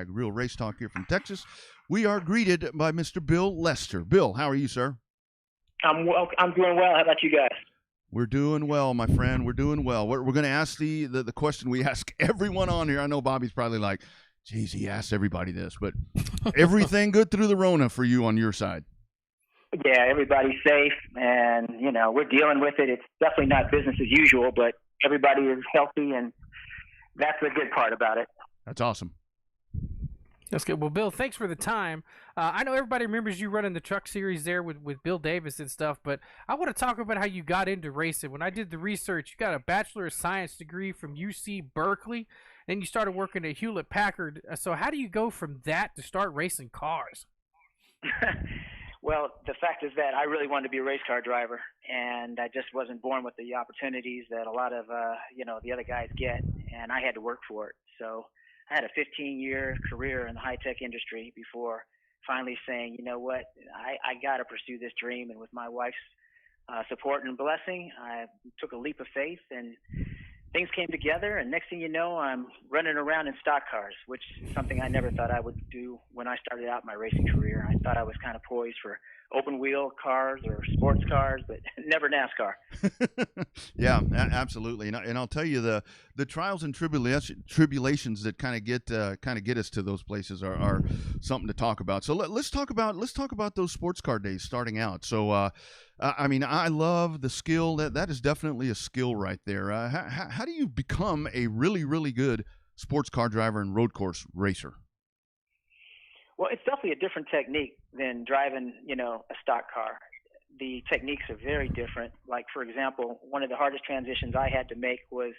#Real Race Talk here from Texas. We are greeted by Mr. Bill Lester. Bill, how are you, sir? I'm doing well. How about you guys? We're doing well, my friend. We're doing well. We're going to ask the question we ask everyone on here. I know Bobby's probably like, geez, he asked everybody this, but everything good through the Rona for you on your side? Yeah, everybody's safe, and we're dealing with it. It's definitely not business as usual, but everybody is healthy, and that's the good part about it. That's awesome. That's good. Well, Bill, thanks for the time. I know everybody remembers you running the truck series there with Bill Davis and stuff, but I want to talk about how you got into racing. When I did the research, you got a Bachelor of Science degree from UC Berkeley, then you started working at Hewlett Packard. So how do you go from that to start racing cars? Well, the fact is that I really wanted to be a race car driver, and I just wasn't born with the opportunities that a lot of the other guys get, and I had to work for it. So I had a 15-year career in the high-tech industry before finally saying, you know what, I got to pursue this dream. And with my wife's support and blessing, I took a leap of faith, and things came together. And next thing you know, I'm running around in stock cars, which is something I never thought I would do when I started out my racing career. I thought I was kind of poised for open-wheel cars or sports cars, but never NASCAR. Yeah, absolutely. And I'll tell you, the trials and tribulations that kind of get us to those places are something to talk about. So let's talk about those sports car days starting out. So I mean, I love the skill. That is definitely a skill right there. How do you become a really, really good sports car driver and road course racer? Well, it's definitely a different technique than driving, a stock car. The techniques are very different. Like, for example, one of the hardest transitions I had to make was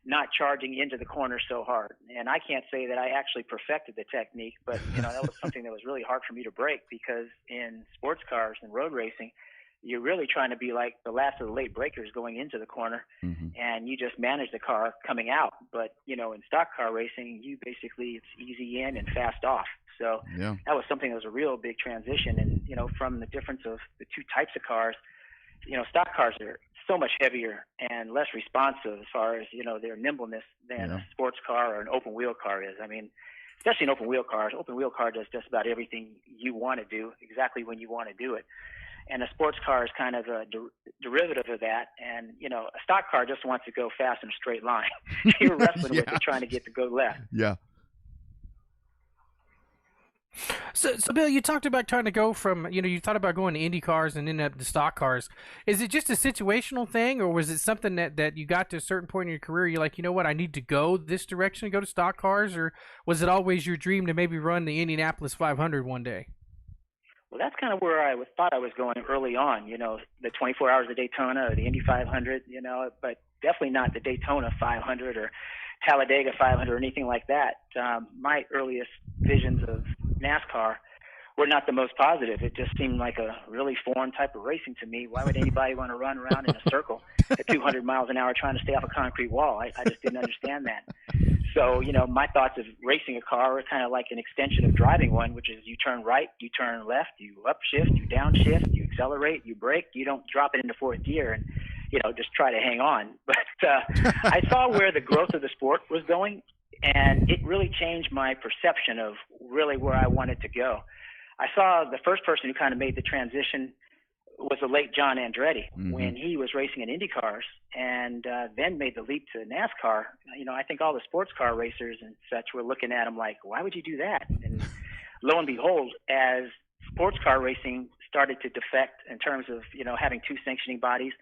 not charging into the corner so hard. And I can't say that I actually perfected the technique, but, that was something that was really hard for me to break, because in sports cars and road racing, you're really trying to be like the last of the late breakers going into the corner, and you just manage the car coming out. But, in stock car racing, it's easy in and fast off. So that was something that was a real big transition. And, from the difference of the two types of cars, stock cars are so much heavier and less responsive as far as, their nimbleness than a sports car or an open wheel car is. I mean, especially in open wheel cars, open wheel car does just about everything you want to do exactly when you want to do it. And a sports car is kind of a derivative of that. And, a stock car just wants to go fast in a straight line. You're wrestling with it, trying to get to go left. Yeah. So Bill, you talked about trying to go from, you thought about going to Indy cars and ended up to stock cars. Is it just a situational thing, or was it something that you got to a certain point in your career, you're like, you know what, I need to go this direction and go to stock cars? Or was it always your dream to maybe run the Indianapolis 500 one day? Well, that's kind of where I thought I was going early on, the 24 Hours of Daytona or the Indy 500, but definitely not the Daytona 500 or Talladega 500 or anything like that. My earliest visions of NASCAR were not the most positive. It just seemed like a really foreign type of racing to me. Why would anybody want to run around in a circle at 200 miles an hour trying to stay off a concrete wall? I just didn't understand that. So, my thoughts of racing a car are kind of like an extension of driving one, which is you turn right, you turn left, you upshift, you downshift, you accelerate, you brake. You don't drop it into fourth gear and, just try to hang on. But I saw where the growth of the sport was going, and it really changed my perception of really where I wanted to go. I saw the first person who kind of made the transition was the late John Andretti when he was racing in Indy cars, and then made the leap to NASCAR. I think all the sports car racers and such were looking at him like, why would you do that? And lo and behold, as sports car racing started to defect in terms of, having two sanctioning bodies,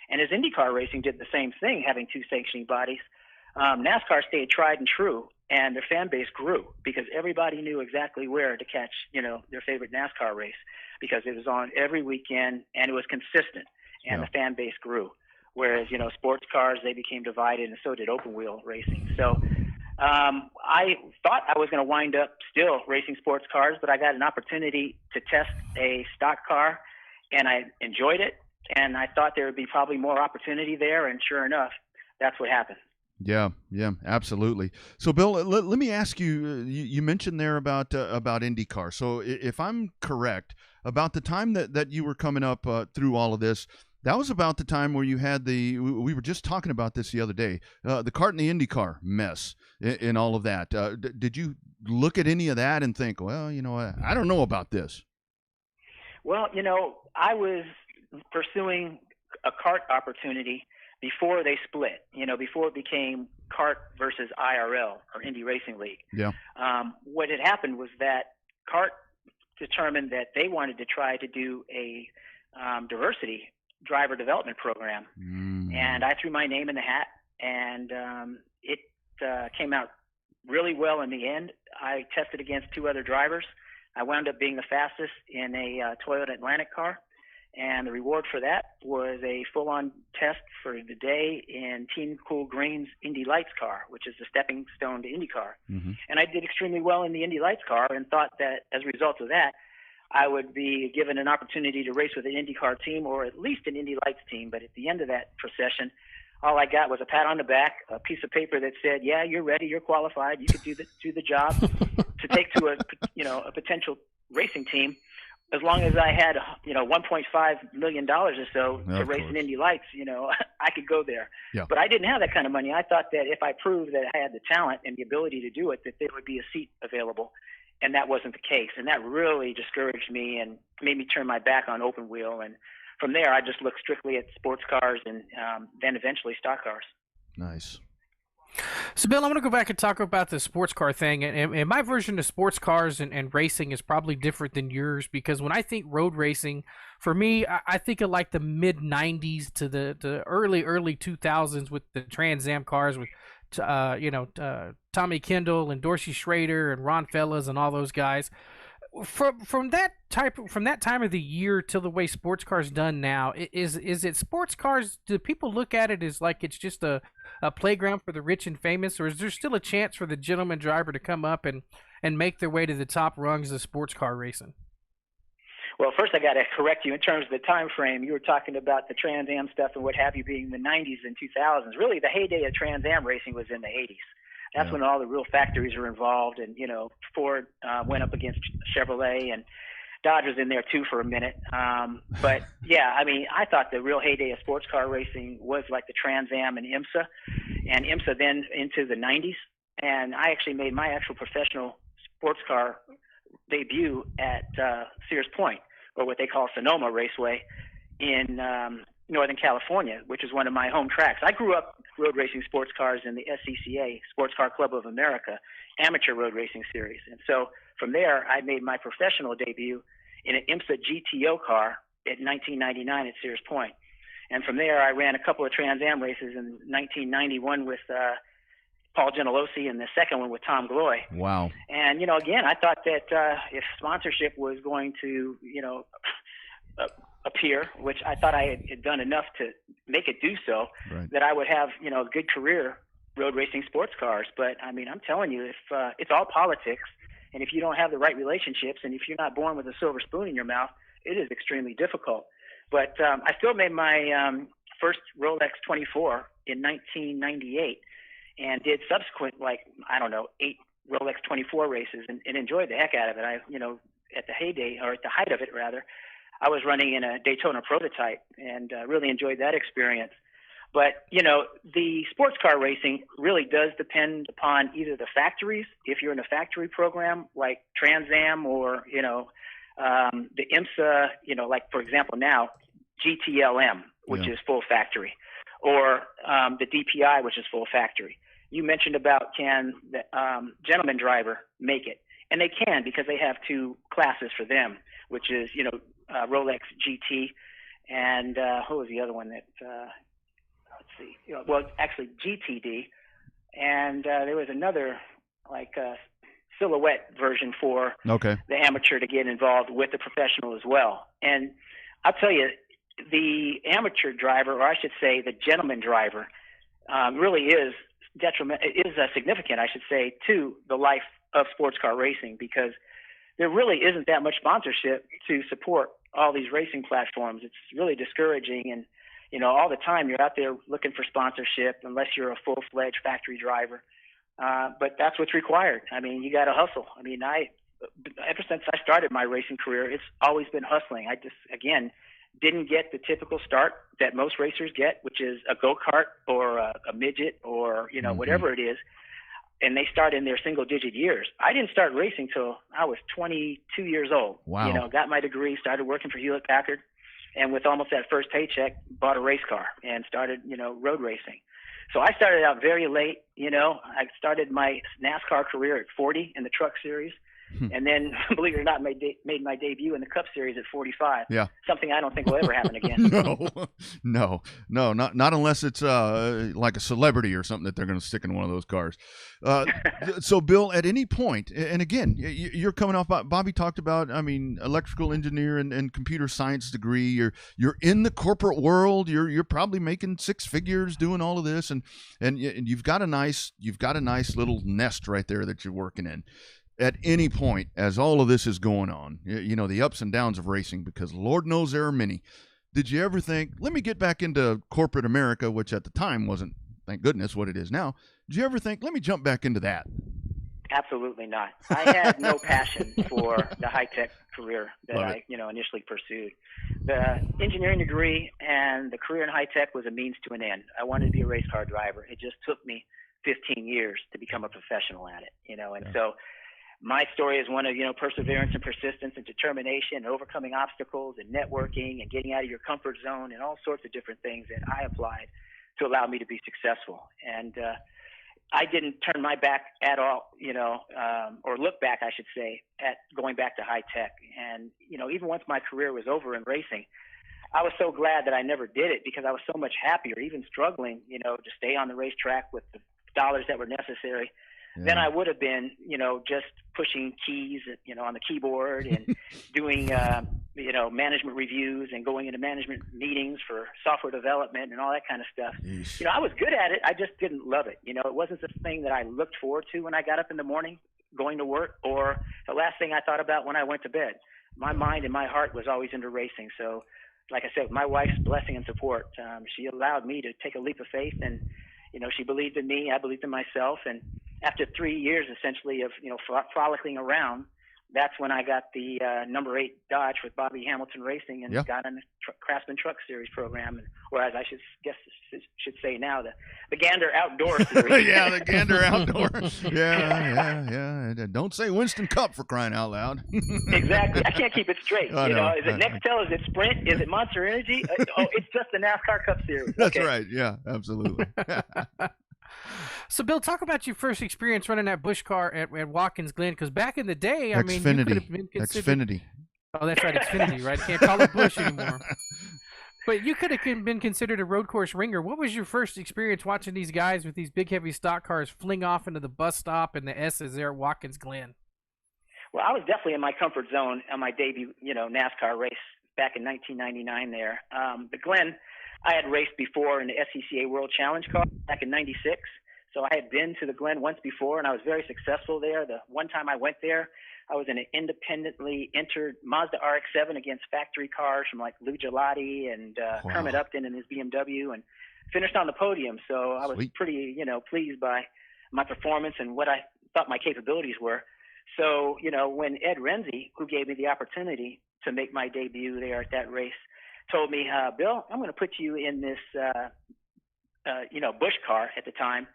and as IndyCar racing did the same thing, having two sanctioning bodies, NASCAR stayed tried and true, and their fan base grew because everybody knew exactly where to catch, their favorite NASCAR race because it was on every weekend and it was consistent, and the fan base grew. Whereas, sports cars, they became divided, and so did open wheel racing. So I thought I was going to wind up still racing sports cars, but I got an opportunity to test a stock car, and I enjoyed it. And I thought there would be probably more opportunity there, and sure enough, that's what happened. Yeah, absolutely. So, Bill, let me ask you. You mentioned there about IndyCar. So, if I'm correct, about the time that you were coming up through all of this, that was about the time where you had we were just talking about this the other day, the CART and the IndyCar mess in all of that. Did you look at any of that and think, well, I don't know about this? Well, I was pursuing a CART opportunity before they split, before it became CART versus IRL, or Indy Racing League. Yeah. What had happened was that CART determined that they wanted to try to do a diversity driver development program. And I threw my name in the hat, and it came out really well in the end. I tested against two other drivers. I wound up being the fastest in a Toyota Atlantic car, and the reward for that was a full-on test for the day in Team Cool Green's Indy Lights car, which is the stepping stone to IndyCar. And I did extremely well in the Indy Lights car, and thought that as a result of that, I would be given an opportunity to race with an IndyCar team, or at least an Indy Lights team. But at the end of that procession, all I got was a pat on the back, a piece of paper that said, "Yeah, you're ready, you're qualified, you could do the job to take to a potential racing team, as long as I had $1.5 million or so to race in Indy Lights. I could go there." Yeah. But I didn't have that kind of money. I thought that if I proved that I had the talent and the ability to do it, that there would be a seat available. And that wasn't the case. And that really discouraged me and made me turn my back on open wheel. And from there, I just looked strictly at sports cars and then eventually stock cars. Nice. So, Bill, I want to go back and talk about the sports car thing. And my version of sports cars and racing is probably different than yours, because when I think road racing, for me, I think of like the mid-'90s to the early 2000s with the Trans Am cars with Tommy Kendall and Dorsey Schrader and Ron Fellas and all those guys. From that time of the year till the way sports cars done now, is it sports cars? Do people look at it as like it's just a playground for the rich and famous, or is there still a chance for the gentleman driver to come up and make their way to the top rungs of sports car racing? Well, first I got to correct you in terms of the time frame. You were talking about the Trans Am stuff and what have you being the 90s and 2000s. Really, the heyday of Trans Am racing was in the 80s. That's when all the real factories were involved, and Ford went up against Chevrolet, and Dodge was in there too for a minute. But yeah, I thought the real heyday of sports car racing was like the Trans Am and IMSA then into the 90s. And I actually made my actual professional sports car debut at Sears Point, or what they call Sonoma Raceway, in Northern California, which is one of my home tracks. I grew up road racing sports cars in the SCCA, Sports Car Club of America, amateur road racing series. And so from there, I made my professional debut in an IMSA GTO car in 1999 at Sears Point. And from there, I ran a couple of Trans Am races in 1991 with Paul Gentilossi, and the second one with Tom Gloy. Wow. And, again, I thought that if sponsorship was going to, appear, which I thought I had done enough to make it do so, right, that I would have, a good career road racing sports cars. But, I'm telling you, if it's all politics, and if you don't have the right relationships, and if you're not born with a silver spoon in your mouth, it is extremely difficult. But I still made my first Rolex 24 in 1998, and did subsequent, 8 Rolex 24 races, and enjoyed the heck out of it. At the heyday, or at the height of it rather, I was running in a Daytona prototype, and really enjoyed that experience. But, the sports car racing really does depend upon either the factories, if you're in a factory program like Trans Am, or, the IMSA, for example now, GTLM, which is full factory, or the DPI, which is full factory. You mentioned about can the gentleman driver make it. And they can, because they have two classes for them, which is, Rolex GT and who was the other one that, let's see, actually GTD. And there was another silhouette version for the amateur to get involved with the professional as well. And I'll tell you, the amateur driver, or I should say the gentleman driver, really is significant, I should say, to the life of sports car racing, because there really isn't that much sponsorship to support all these racing platforms. It's really discouraging, and all the time you're out there looking for sponsorship unless you're a full-fledged factory driver. But that's what's required. I mean, you got to hustle. I mean, ever since I started my racing career, it's always been hustling. I just, again, didn't get the typical start that most racers get, which is a go-kart or a midget or, whatever it is. And they start in their single-digit years. I didn't start racing till I was 22 years old. Wow. Got my degree, started working for Hewlett-Packard, and with almost that first paycheck, bought a race car and started, road racing. So I started out very late. I started my NASCAR career at 40 in the Truck Series. And then, believe it or not, made my debut in the Cup Series at 45. Yeah. Something I don't think will ever happen again. No, not unless it's like a celebrity or something that they're going to stick in one of those cars. So, Bill, at any point, and again, you're coming off. Bobby talked about, electrical engineer and computer science degree. You're in the corporate world. You're probably making six figures doing all of this, and you've got a nice little nest right there that you're working in. At any point, as all of this is going on, the ups and downs of racing, because Lord knows there are many, did you ever think, let me get back into corporate America, which at the time wasn't, thank goodness, what it is now? Did you ever think, let me jump back into that? Absolutely not. I had no passion for the high-tech career that I initially pursued. The engineering degree and the career in high-tech was a means to an end. I wanted to be a race car driver. It just took me 15 years to become a professional at it, and so my story is one of, perseverance and persistence and determination and overcoming obstacles and networking and getting out of your comfort zone and all sorts of different things that I applied to allow me to be successful. And I didn't turn my back at all, or look back, I should say, at going back to high tech. And, even once my career was over in racing, I was so glad that I never did it, because I was so much happier, even struggling, to stay on the racetrack with the dollars that were necessary. Then I would have been, just pushing keys, on the keyboard and doing, management reviews and going into management meetings for software development and all that kind of stuff. Yeesh. I was good at it. I just didn't love it. It wasn't the thing that I looked forward to when I got up in the morning going to work, or the last thing I thought about when I went to bed. My mind and my heart was always into racing. So, like I said, with my wife's blessing and support, she allowed me to take a leap of faith, and she believed in me. I believed in myself. And after 3 years, essentially, of, frolicking around, that's when I got the number 8 Dodge with Bobby Hamilton Racing and got in the Craftsman Truck Series program, or as I should say now, the Gander Outdoor Series. Yeah, the Gander Outdoor. Yeah. Don't say Winston Cup, for crying out loud. Exactly. I can't keep it straight. I know. Is it Nextel? Is it Sprint? Is it Monster Energy? It's just the NASCAR Cup Series. That's Okay. right. Yeah, absolutely. So, Bill, talk about your first experience running that Busch car at Watkins Glen, because back in the day, you could have been considered. Xfinity. Oh, that's right, Xfinity, right? Can't call it Busch anymore. But you could have been considered a road course ringer. What was your first experience watching these guys with these big, heavy stock cars fling off into the bus stop and the S's there at Watkins Glen? Well, I was definitely in my comfort zone on my debut, NASCAR race back in 1999 there. The Glen, I had raced before in the SCCA World Challenge car back in 96. So I had been to the Glen once before, and I was very successful there. The one time I went there, I was in an independently entered Mazda RX-7 against factory cars from like Lou Gelati and Kermit Upton in his BMW, and finished on the podium. So I was pretty, pleased by my performance and what I thought my capabilities were. So, when Ed Renzi, who gave me the opportunity to make my debut there at that race, told me, Bill, I'm going to put you in this, Busch car at the time,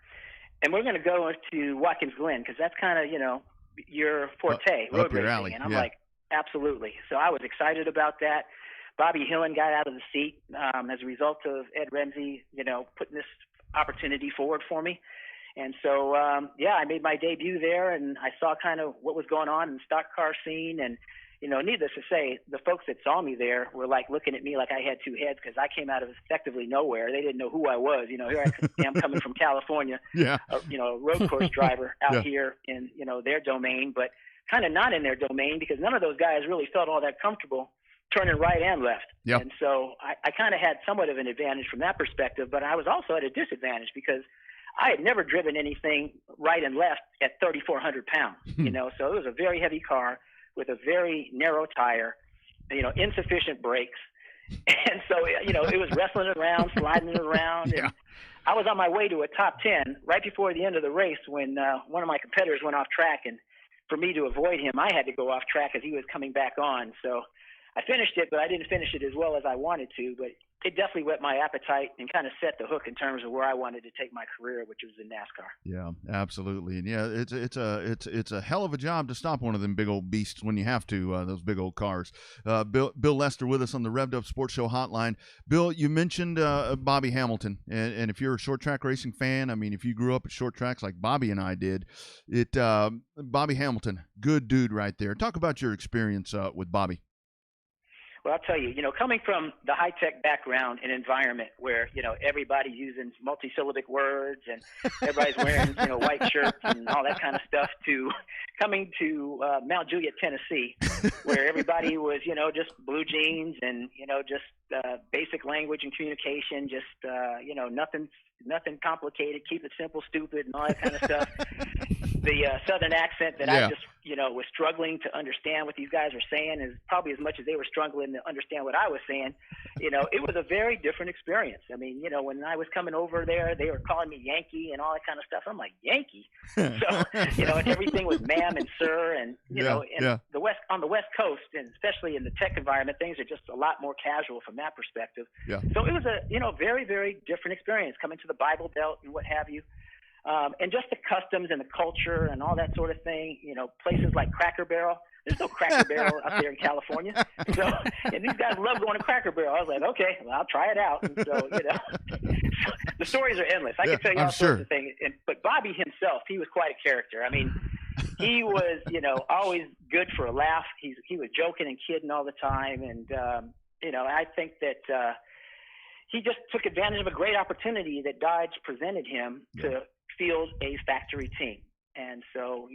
and we're going to go to Watkins Glen, because that's kind of, your forte, road racing. Alley. And I'm like, absolutely. So I was excited about that. Bobby Hillen got out of the seat as a result of Ed Renzi, putting this opportunity forward for me. And so, I made my debut there, and I saw kind of what was going on in the stock car scene. And, needless to say, the folks that saw me there were like looking at me like I had two heads, because I came out of effectively nowhere. They didn't know who I was. Here I am coming from California, yeah. A road course driver out here in, their domain, but kind of not in their domain, because none of those guys really felt all that comfortable turning right and left. Yep. And so I kind of had somewhat of an advantage from that perspective, but I was also at a disadvantage because I had never driven anything right and left at 3,400 pounds, so it was a very heavy car with a very narrow tire, insufficient brakes. And so, it was wrestling it around, sliding it around. Yeah. And I was on my way to a top 10 right before the end of the race when one of my competitors went off track. And for me to avoid him, I had to go off track as he was coming back on. So I finished it, but I didn't finish it as well as I wanted to. But it definitely whet my appetite and kind of set the hook in terms of where I wanted to take my career, which was in NASCAR. Yeah, absolutely. And yeah, it's a hell of a job to stop one of them big old beasts when you have to, those big old cars. Bill Lester with us on the Revved Up Sports Show hotline. Bill, you mentioned Bobby Hamilton, and if you're a short track racing fan, I mean, if you grew up at short tracks like Bobby and I did, Bobby Hamilton, good dude right there. Talk about your experience with Bobby. Well, I'll tell you, coming from the high-tech background and environment where, everybody's using multisyllabic words and everybody's wearing, white shirts and all that kind of stuff, to coming to Mount Juliet, Tennessee, where everybody was, just blue jeans and, just basic language and communication, just, nothing complicated, keep it simple, stupid, and all that kind of stuff. The Southern accent that I just, was struggling to understand what these guys were saying is probably as much as they were struggling to understand what I was saying. It was a very different experience. I mean, when I was coming over there, they were calling me Yankee and all that kind of stuff. I'm like, Yankee? So, and everything was ma'am and sir. And, on the West Coast, and especially in the tech environment, things are just a lot more casual from that perspective. Yeah. So it was a, very, very different experience coming to the Bible Belt and what have you. And just the customs and the culture and all that sort of thing, places like Cracker Barrel. There's no Cracker Barrel up there in California. So, and these guys love going to Cracker Barrel. I was like, okay, well, I'll try it out. And so, the stories are endless. I can tell you all sorts of things. But Bobby himself, he was quite a character. I mean, he was, always good for a laugh. He was joking and kidding all the time. And, I think that he just took advantage of a great opportunity that Dodge presented him to field a factory team. And so,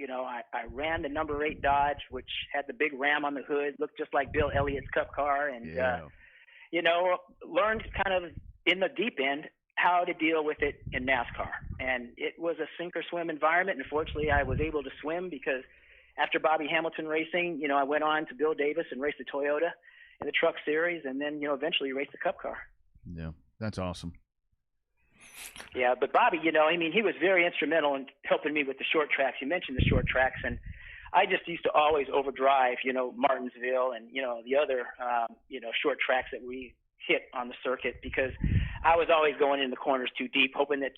I ran the number 8 Dodge, which had the big ram on the hood, looked just like Bill Elliott's Cup car, and, learned kind of in the deep end how to deal with it in NASCAR. And it was a sink or swim environment. And fortunately, I was able to swim because after Bobby Hamilton racing, I went on to Bill Davis and raced the Toyota in the Truck Series, and then, eventually raced the Cup car. Yeah, that's awesome. Yeah, but Bobby, he was very instrumental in helping me with the short tracks. You mentioned the short tracks, and I just used to always overdrive, Martinsville and, the other, short tracks that we hit on the circuit, because I was always going in the corners too deep, hoping that,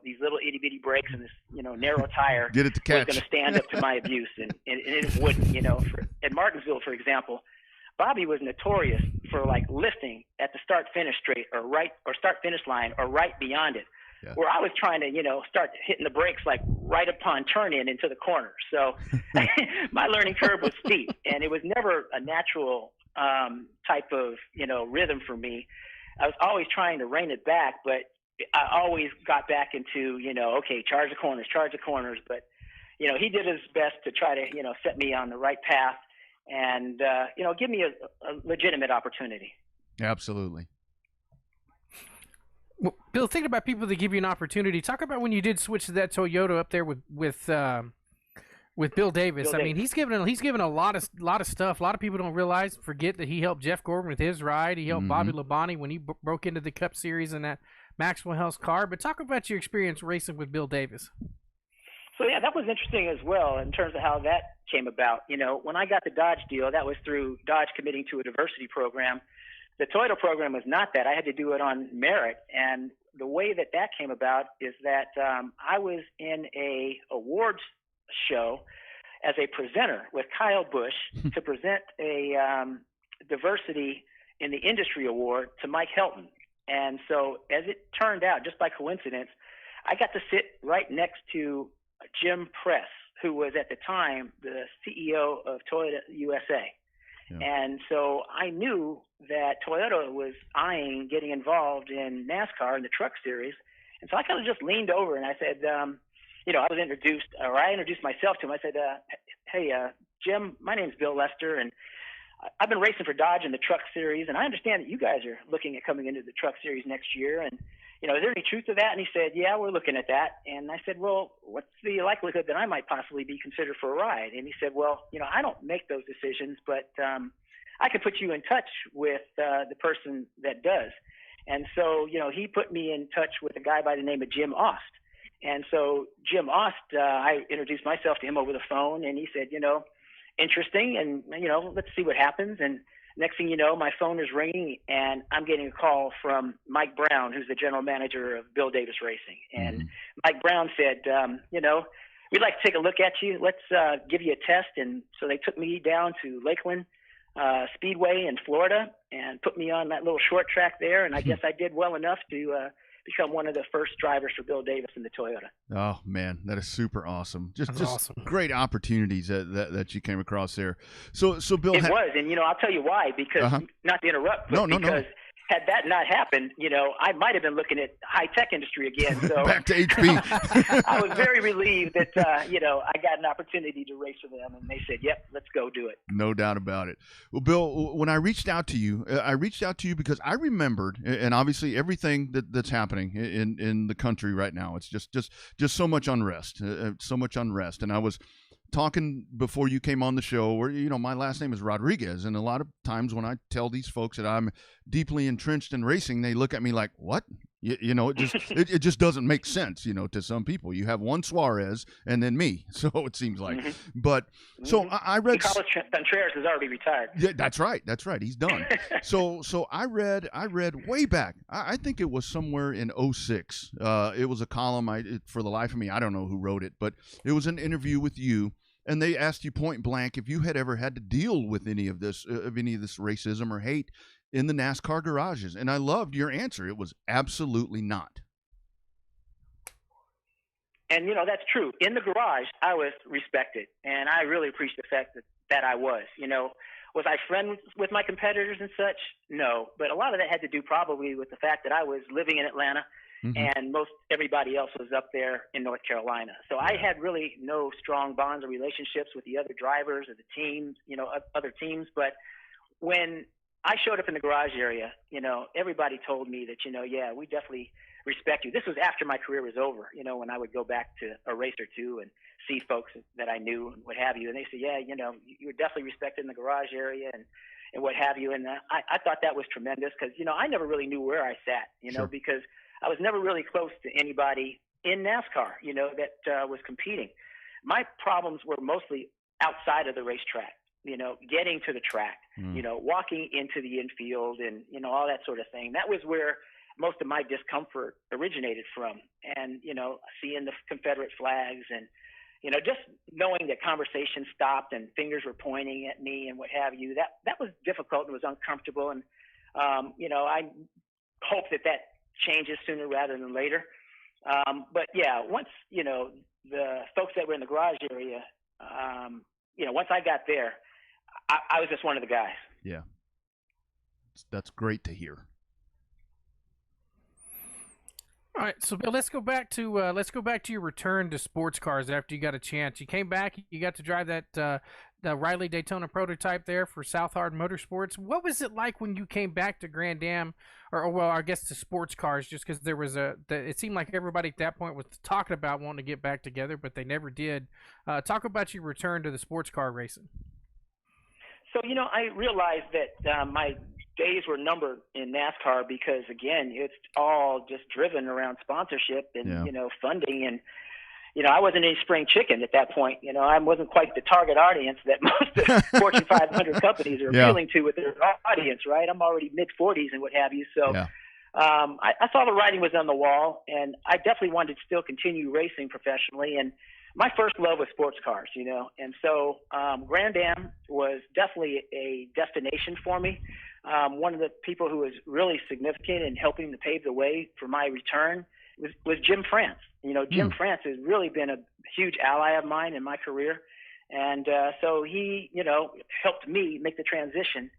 these little itty-bitty brakes and this, narrow tire Get it to catch. was going to stand up to my abuse, and it wouldn't, at Martinsville, for example. Bobby was notorious for lifting at the start-finish straight or start-finish line or right beyond it, where I was trying to, start hitting the brakes right upon turn-in into the corner. So my learning curve was steep, and it was never a natural type of, rhythm for me. I was always trying to rein it back, but I always got back into, okay, charge the corners. But, he did his best to try to, set me on the right path and, give me a legitimate opportunity. Absolutely. Well, Bill, thinking about people that give you an opportunity, talk about when you did switch to that Toyota up there with Bill Davis. I mean, he's given a lot of stuff. A lot of people don't forget that he helped Jeff Gordon with his ride. He helped Bobby Labonte when he broke into the Cup Series in that Maxwell House car. But talk about your experience racing with Bill Davis. So, yeah, that was interesting as well in terms of how that came about. When I got the Dodge deal, that was through Dodge committing to a diversity program. The Toyota program was not that. I had to do it on merit. And the way that came about is that I was in a awards show as a presenter with Kyle Busch to present a diversity in the industry award to Mike Helton. And so as it turned out, just by coincidence, I got to sit right next to Jim Press, who was at the time the CEO of Toyota USA. Yeah. And so I knew that Toyota was eyeing getting involved in NASCAR in the Truck Series. And so I kind of just leaned over and I said, I introduced myself to him. I said, hey, Jim, my name's Bill Lester, and I've been racing for Dodge in the Truck Series, and I understand that you guys are looking at coming into the Truck Series next year. And, is there any truth to that? And he said, yeah, we're looking at that. And I said, well, what's the likelihood that I might possibly be considered for a ride? And he said, well, I don't make those decisions, but I could put you in touch with the person that does. And so, he put me in touch with a guy by the name of Jim Ost. And so Jim Ost, I introduced myself to him over the phone, and he said, interesting, and, let's see what happens. And next thing you know, my phone is ringing, and I'm getting a call from Mike Brown, who's the general manager of Bill Davis Racing. And Mike Brown said, we'd like to take a look at you. Let's give you a test. And so they took me down to Lakeland Speedway in Florida and put me on that little short track there. And I guess I did well enough to become one of the first drivers for Bill Davis in the Toyota. Oh man, that is super awesome. Just awesome. Great opportunities that you came across there. So Bill, it was, and I'll tell you why. Because not to interrupt, but because had that not happened, I might have been looking at high-tech industry again. So back to HP. I was very relieved that, I got an opportunity to race for them, and they said, yep, let's go do it. No doubt about it. Well, Bill, when I reached out to you because I remembered, and obviously everything that's happening in the country right now, it's just so much unrest, And I was talking before you came on the show where, my last name is Rodriguez. And a lot of times when I tell these folks that I'm deeply entrenched in racing, they look at me like, what? It just doesn't make sense, to some people. You have one Suarez and then me. So it seems like, but so I read. Carlos Contreras is already retired. Yeah, that's right. He's done. So I read way back. I think it was somewhere in 2006. It was a column. For the life of me, I don't know who wrote it, but it was an interview with you. And they asked you point blank if you had ever had to deal with any of this racism or hate in the NASCAR garages. And I loved your answer. It was absolutely not. And, that's true. In the garage, I was respected. And I really appreciate the fact that I was. Was I friends with my competitors and such? No. But a lot of that had to do probably with the fact that I was living in Atlanta. And most everybody else was up there in North Carolina. So I had really no strong bonds or relationships with the other drivers or the teams, other teams. But when I showed up in the garage area, everybody told me that, yeah, we definitely respect you. This was after my career was over, when I would go back to a race or two and see folks that I knew and what have you. And they said, yeah, you were definitely respected in the garage area and what have you. And I thought that was tremendous because, I never really knew where I sat, Sure. because I was never really close to anybody in NASCAR, that was competing. My problems were mostly outside of the racetrack, getting to the track, walking into the infield and, all that sort of thing. That was where most of my discomfort originated from. And, seeing the Confederate flags and, just knowing that conversation stopped and fingers were pointing at me and what have you, that was difficult and was uncomfortable. And, I hope that changes sooner rather than later. But yeah, once, the folks that were in the garage area, once I got there, I was just one of the guys. Yeah. That's great to hear. All right, so Bill, let's go back to your return to sports cars after you got a chance. You came back, you got to drive that the Riley Daytona prototype there for Southard Motorsports. What was it like when you came back to Grand Am, or well, I guess to sports cars? Just because there was it seemed like everybody at that point was talking about wanting to get back together, but they never did. Talk about your return to the sports car racing. So I realized that my days were numbered in NASCAR because, again, it's all just driven around sponsorship and, funding. And, I wasn't any spring chicken at that point. I wasn't quite the target audience that most of the Fortune 500 companies are appealing to with their audience, right? I'm already mid-40s and what have you. So I saw the writing was on the wall, and I definitely wanted to still continue racing professionally. And my first love was sports cars, and so Grand Am was definitely a destination for me. One of the people who was really significant in helping to pave the way for my return was Jim France. Jim France has really been a huge ally of mine in my career. And so he, helped me make the transition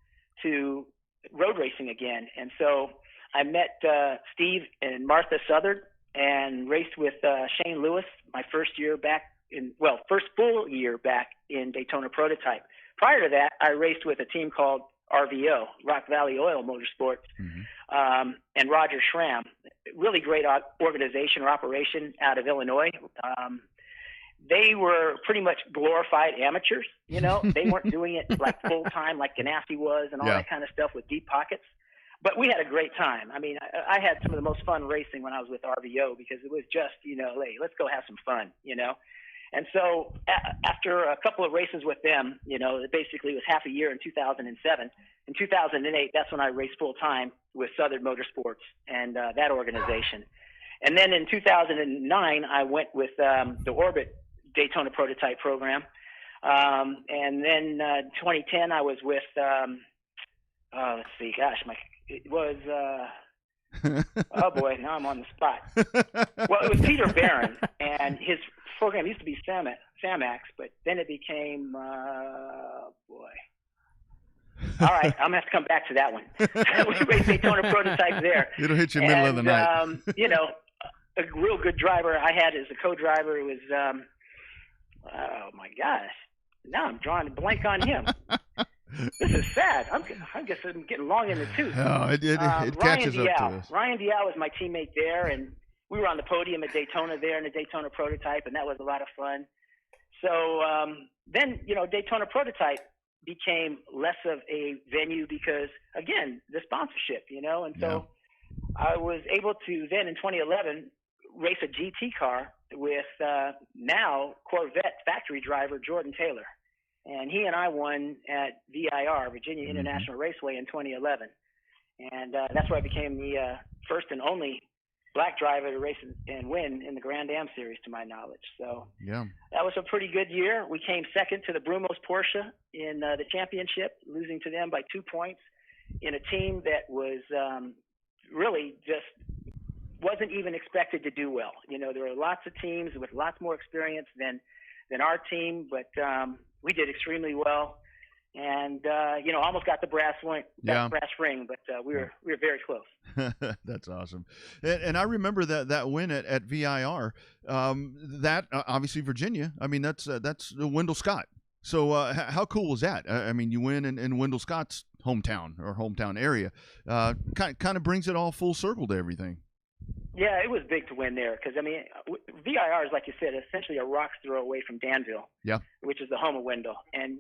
to road racing again. And so I met Steve and Martha Southard and raced with Shane Lewis my first full year back in Daytona Prototype. Prior to that, I raced with a team called RVO, Rock Valley Oil Motorsports, and Roger Schramm. Really great organization or operation out of Illinois. They were pretty much glorified amateurs. They weren't doing it like full time like Ganassi was and all that kind of stuff with deep pockets. But we had a great time. I mean, I had some of the most fun racing when I was with RVO because it was just, hey, let's go have some fun, And so after a couple of races with them, it basically was half a year in 2007. In 2008, that's when I raced full time with Southern Motorsports and that organization. And then in 2009, I went with the Orbit Daytona Prototype program. And then 2010, I was with, let's see, it was, oh boy, now I'm on the spot. Well, it was Peter Barron, and his program used to be Samax, but then it became, boy. All right, I'm going to have to come back to that one. We raced Daytona Prototype there. It'll hit you middle of the night. A real good driver I had as a co-driver was, oh my gosh, now I'm drawing a blank on him. This is sad. I guess I'm getting long in the tooth. Oh, it catches up to us. Ryan Dial was my teammate there, and we were on the podium at Daytona there in the Daytona Prototype, and that was a lot of fun. So then, Daytona Prototype became less of a venue because, again, the sponsorship, and so I was able to then in 2011 race a GT car with now Corvette factory driver Jordan Taylor. And he and I won at VIR, Virginia International Raceway, in 2011. And that's where I became the first and only black driver to race and win in the Grand Am Series, to my knowledge. So that was a pretty good year. We came second to the Brumos Porsche in the championship, losing to them by 2 points in a team that was really just wasn't even expected to do well. There were lots of teams with lots more experience than our team, but we did extremely well, and almost got the brass ring, but we were very close. That's awesome, and I remember that win at VIR. That obviously Virginia. I mean, that's Wendell Scott. So how cool was that? I mean, you win in Wendell Scott's hometown area. Kind of brings it all full circle to everything. Yeah, it was big to win there because, I mean, VIR is, like you said, essentially a rock's throw away from Danville, which is the home of Wendell. And,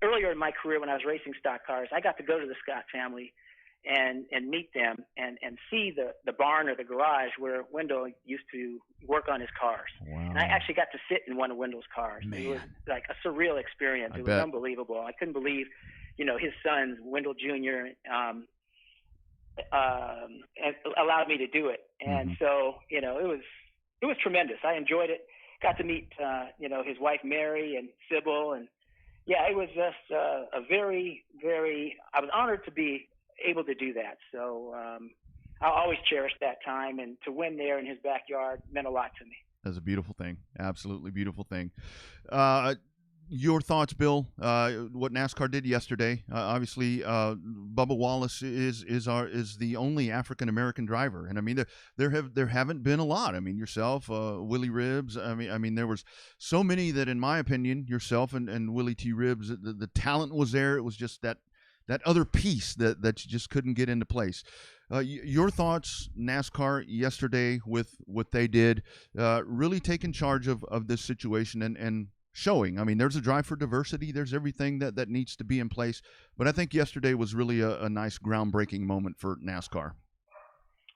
earlier in my career when I was racing stock cars, I got to go to the Scott family and meet them and see the barn or the garage where Wendell used to work on his cars. Wow. And I actually got to sit in one of Wendell's cars. Man. It was like a surreal experience. It was unbelievable. I couldn't believe, his sons, Wendell Jr., and allowed me to do it. And so, it was tremendous. I enjoyed it. Got to meet, his wife, Mary, and Sybil. And it was just a very, very, I was honored to be able to do that. So I'll always cherish that time, and to win there in his backyard meant a lot to me. That's a beautiful thing. Absolutely beautiful thing. Your thoughts, Bill? What NASCAR did yesterday? Obviously, Bubba Wallace is the only African American driver, and I mean there haven't been a lot. I mean yourself, Willie Ribbs. I mean there was so many that, in my opinion, yourself and Willie T. Ribbs, the talent was there. It was just that other piece that you just couldn't get into place. Your thoughts, NASCAR yesterday with what they did, really taking charge of this situation and showing. I mean, there's a drive for diversity. There's everything that needs to be in place. But I think yesterday was really a nice groundbreaking moment for NASCAR.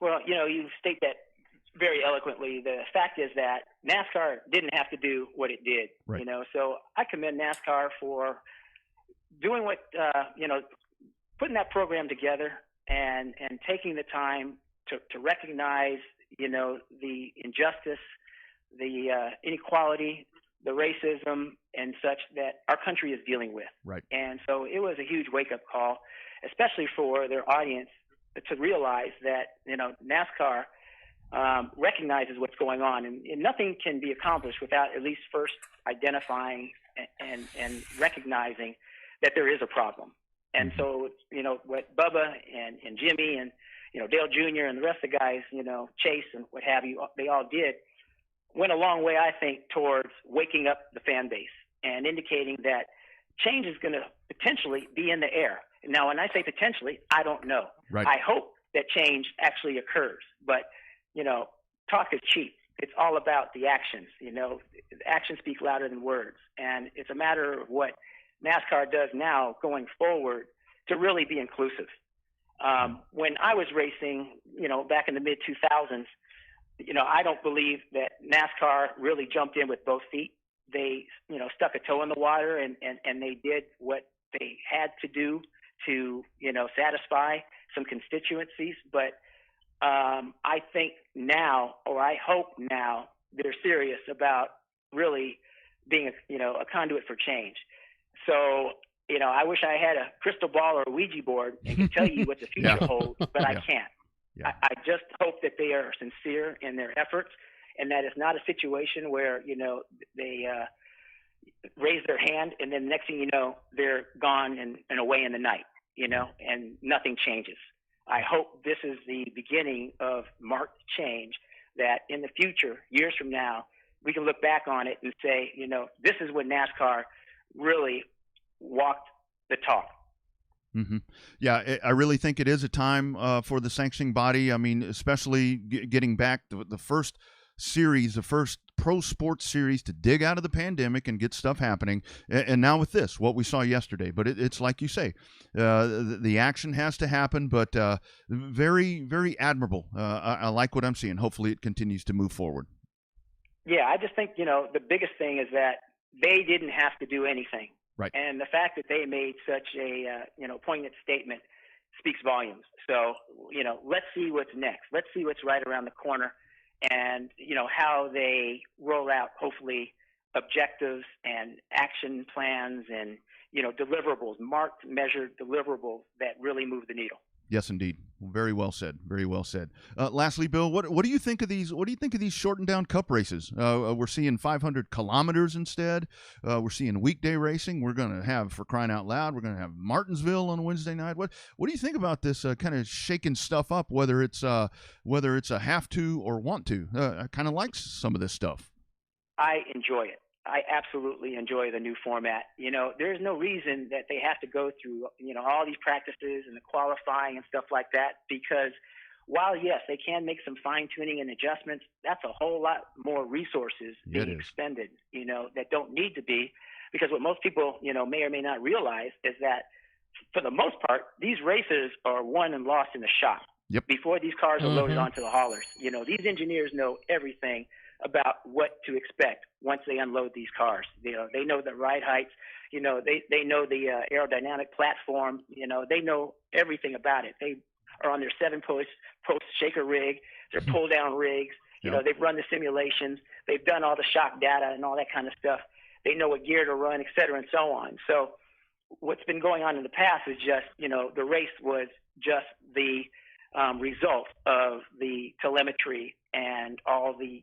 Well, you state that very eloquently. The fact is that NASCAR didn't have to do what it did. Right. So I commend NASCAR for doing what, putting that program together and taking the time to recognize, the injustice, the inequality, the racism and such that our country is dealing with. Right. And so it was a huge wake-up call, especially for their audience, to realize that, NASCAR recognizes what's going on, and nothing can be accomplished without at least first identifying and recognizing that there is a problem. And so, what Bubba and Jimmy and, Dale Jr. and the rest of the guys, Chase and what have you, they all did, went a long way, I think, towards waking up the fan base and indicating that change is going to potentially be in the air. Now, when I say potentially, I don't know. Right. I hope that change actually occurs. But, talk is cheap. It's all about the actions. Actions speak louder than words. And it's a matter of what NASCAR does now going forward to really be inclusive. When I was racing, back in the mid-2000s, I don't believe that NASCAR really jumped in with both feet. They, stuck a toe in the water and they did what they had to do to, satisfy some constituencies. But I think now, or I hope now, they're serious about really being a conduit for change. So, I wish I had a crystal ball or a Ouija board and could tell you what the future holds, but I can't. Yeah. I just hope that they are sincere in their efforts and that it's not a situation where, they raise their hand and then the next thing you know, they're gone and away in the night, and nothing changes. I hope this is the beginning of marked change that in the future, years from now, we can look back on it and say, this is when NASCAR really walked the talk. Mm-hmm. Yeah, I really think it is a time for the sanctioning body. I mean, especially getting back to the first series, the first pro sports series to dig out of the pandemic and get stuff happening. And now with this, what we saw yesterday. But it's like you say, the action has to happen, but very, very admirable. I like what I'm seeing. Hopefully it continues to move forward. Yeah, I just think, the biggest thing is that they didn't have to do anything. Right. And the fact that they made such a, poignant statement speaks volumes. So, let's see what's next. Let's see what's right around the corner and, how they roll out, hopefully, objectives and action plans and, deliverables, marked, measured deliverables that really move the needle. Yes, indeed. Very well said. Very well said. Lastly, Bill, what do you think of these? What do you think of these shortened down Cup races? We're seeing 500 kilometers instead. We're seeing weekday racing. We're going to have, for crying out loud, we're going to have Martinsville on Wednesday night. What do you think about this kind of shaking stuff up? Whether it's a have to or want to. I kind of like some of this stuff. I enjoy it. I absolutely enjoy the new format. There's no reason that they have to go through, all these practices and the qualifying and stuff like that, because while, yes, they can make some fine tuning and adjustments, that's a whole lot more resources being expended, that don't need to be, because what most people, may or may not realize is that for the most part, these races are won and lost in the shop. Yep. Before these cars are loaded onto the haulers. These engineers know everything about what to expect once they unload these cars. They know the ride heights. They know the aerodynamic platform. They know everything about it. They are on their 7-post shaker rig, their pull-down rigs. They've run the simulations. They've done all the shock data and all that kind of stuff. They know what gear to run, et cetera, and so on. So what's been going on in the past is just, the race was just the result of the telemetry and all the,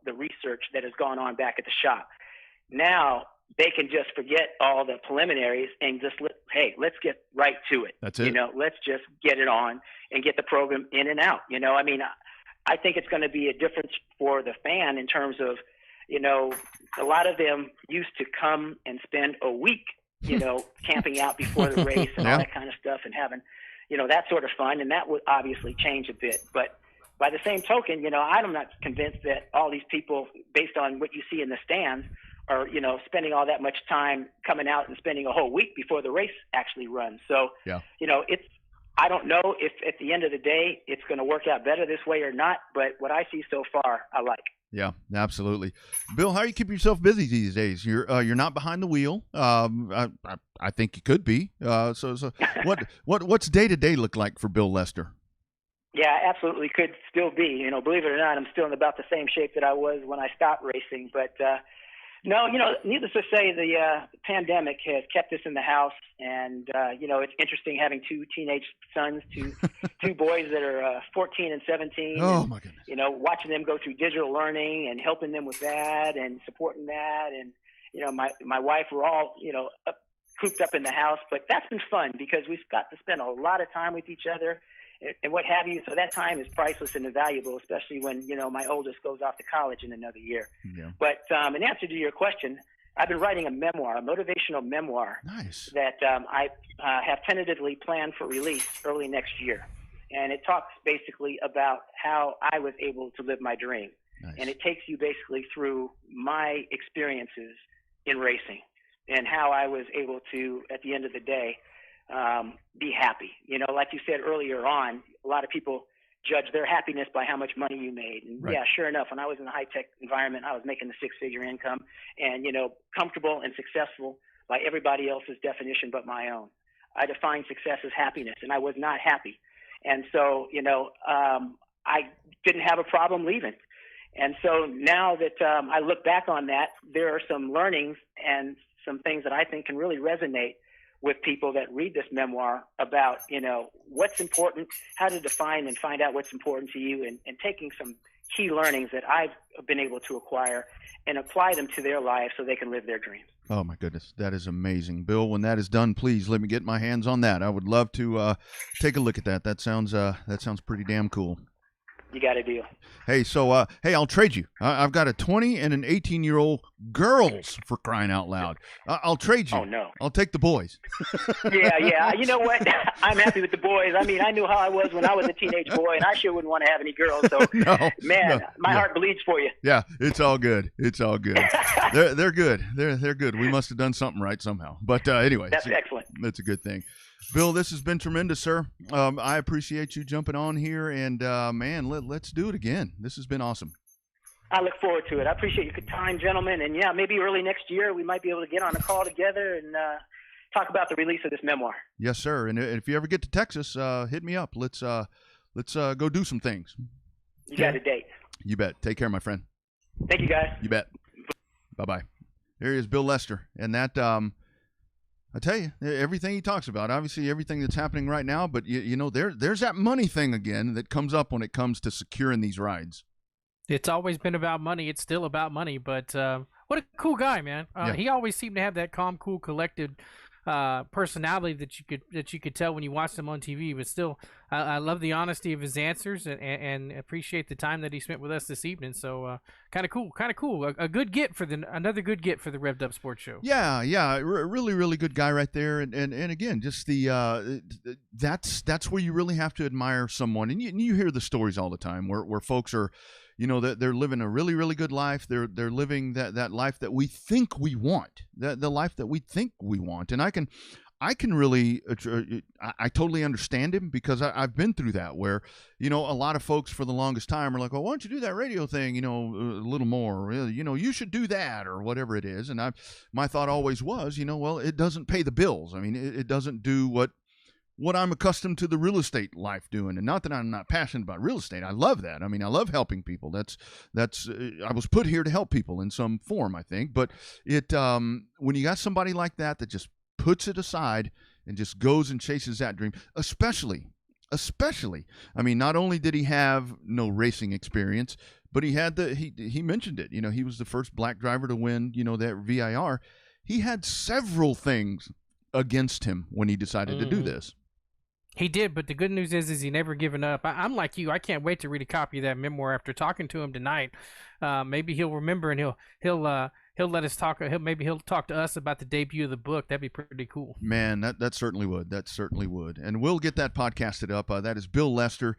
the research that has gone on back at the shop. Now they can just forget all the preliminaries and just let's get right to it. That's it. Let's just get it on and get the program in and out. I think it's going to be a difference for the fan in terms of, a lot of them used to come and spend a week, camping out before the race and all that kind of stuff and having, that sort of fun, and that would obviously change a bit. But by the same token, I'm not convinced that all these people, based on what you see in the stands, are, spending all that much time coming out and spending a whole week before the race actually runs. So, I don't know if at the end of the day it's going to work out better this way or not, but what I see so far, I like. Yeah, absolutely. Bill, how do you keep yourself busy these days? You're not behind the wheel. I think you could be. So what's day-to-day look like for Bill Lester? Yeah, absolutely could still be. Believe it or not, I'm still in about the same shape that I was when I stopped racing. But No, needless to say, the pandemic has kept us in the house, and it's interesting having two teenage sons, two boys that are 14 and 17. Oh and, my goodness! Watching them go through digital learning and helping them with that and supporting that, and my wife, we're all cooped up in the house, but that's been fun because we've got to spend a lot of time with each other and what have you. So that time is priceless and invaluable, especially when, my oldest goes off to college in another year. Yeah. But in answer to your question, I've been writing a memoir, a motivational memoir. Nice. That I have tentatively planned for release early next year. And it talks basically about how I was able to live my dream. Nice. And it takes you basically through my experiences in racing and how I was able to, at the end of the day, be happy. Like you said earlier on, a lot of people judge their happiness by how much money you made. And right. Yeah, sure enough, when I was in a high-tech environment, I was making a six-figure income and, comfortable and successful by everybody else's definition but my own. I define success as happiness, and I was not happy. And so, I didn't have a problem leaving. And so now that I look back on that, there are some learnings and some things that I think can really resonate with people that read this memoir about, what's important, how to define and find out what's important to you, and taking some key learnings that I've been able to acquire and apply them to their lives so they can live their dreams. Oh, my goodness. That is amazing. Bill, when that is done, please let me get my hands on that. I would love to take a look at that. That sounds pretty damn cool. You got a deal. Hey, so, I'll trade you. I've got a 20 and an 18-year-old girls, for crying out loud. I'll trade you. Oh, no. I'll take the boys. Yeah. You know what? I'm happy with the boys. I mean, I knew how I was when I was a teenage boy, and I sure wouldn't want to have any girls. So, my heart bleeds for you. Yeah, it's all good. It's all good. They're good. They're good. We must have done something right somehow. But anyway. That's excellent. That's a good thing. Bill, this has been tremendous, sir. I appreciate you jumping on here, and man, let's do it again. This has been awesome. I look forward to it. I appreciate your time, gentlemen, and yeah, maybe early next year we might be able to get on a call together and talk about the release of this memoir. Yes, sir. And if you ever get to Texas, hit me up. Let's go do some things. You got a date. You bet. Take care, my friend. Thank you, guys. You bet. Bye-bye. There he is, Bill Lester, and that. I tell you, everything he talks about, obviously everything that's happening right now, but there's that money thing again that comes up when it comes to securing these rides. It's always been about money. It's still about money, but what a cool guy, man. Yeah. He always seemed to have that calm, cool, collected personality that you could tell when you watched him on TV. But still, I love the honesty of his answers and appreciate the time that he spent with us this evening. So kind of cool. A good get for another good get for the Revved Up Sports Show. Yeah, really, really good guy right there. And again, just that's where you really have to admire someone. And you hear the stories all the time where folks are, they're living a really, really good life. They're living that life that we think we want, the life that we think we want. And I can really, I totally understand him because I've been through that where, a lot of folks for the longest time are like, well, why don't you do that radio thing, a little more, you should do that or whatever it is. And my thought always was, well, it doesn't pay the bills. I mean, it doesn't do what I'm accustomed to the real estate life doing. And not that I'm not passionate about real estate. I love that. I mean, I love helping people. That's I was put here to help people in some form, I think. But when you got somebody like that just puts it aside and just goes and chases that dream, especially, I mean, not only did he have no racing experience, but he had he mentioned it, he was the first black driver to win, that VIR. He had several things against him when he decided to do this. He did, but the good news is he never given up. I'm like you. I can't wait to read a copy of that memoir after talking to him tonight. Maybe he'll remember and he'll let us talk. Maybe he'll talk to us about the debut of the book. That'd be pretty cool. Man, that certainly would. That certainly would. And we'll get that podcasted up. That is Bill Lester.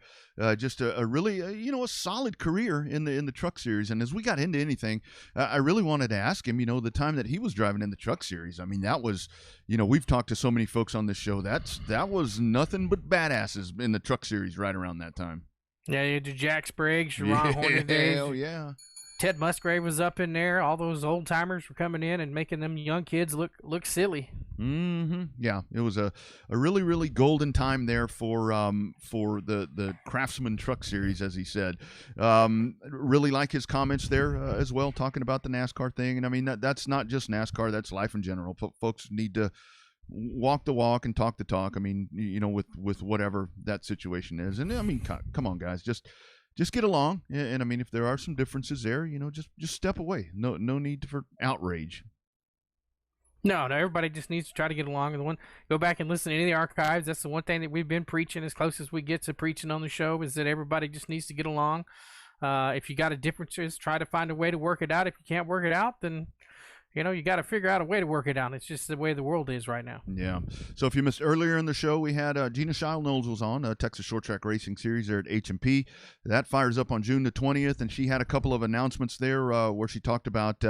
Just a really a solid career in the truck series. And as we got into anything, I really wanted to ask him. The time that he was driving in the truck series. I mean, that was we've talked to so many folks on this show. That was nothing but badasses in the truck series right around that time. Yeah, you had Jack Sprague, Sharon Hornaday. Hell yeah. Ted Musgrave was up in there. All those old timers were coming in and making them young kids look silly. Yeah, it was a really, really golden time there for the Craftsman Truck Series, as he said. Really like his comments there as well, talking about the NASCAR thing. And I mean, that's not just NASCAR, that's life in general. Folks need to walk the walk and talk the talk. I mean, with whatever that situation is. And I mean, come on, guys, just get along. And I mean, if there are some differences there, just step away. No need for outrage. No, everybody just needs to try to get along. And go back and listen to any of the archives. That's the one thing that we've been preaching, as close as we get to preaching on the show, is that everybody just needs to get along. If you got a differences, try to find a way to work it out. If you can't work it out, then you got to figure out a way to work it out. It's just the way the world is right now. Yeah. So if you missed earlier in the show, we had Gina Shile-Knowles was on, Texas Short Track Racing Series there at H&P. That fires up on June the 20th, and she had a couple of announcements there where she talked about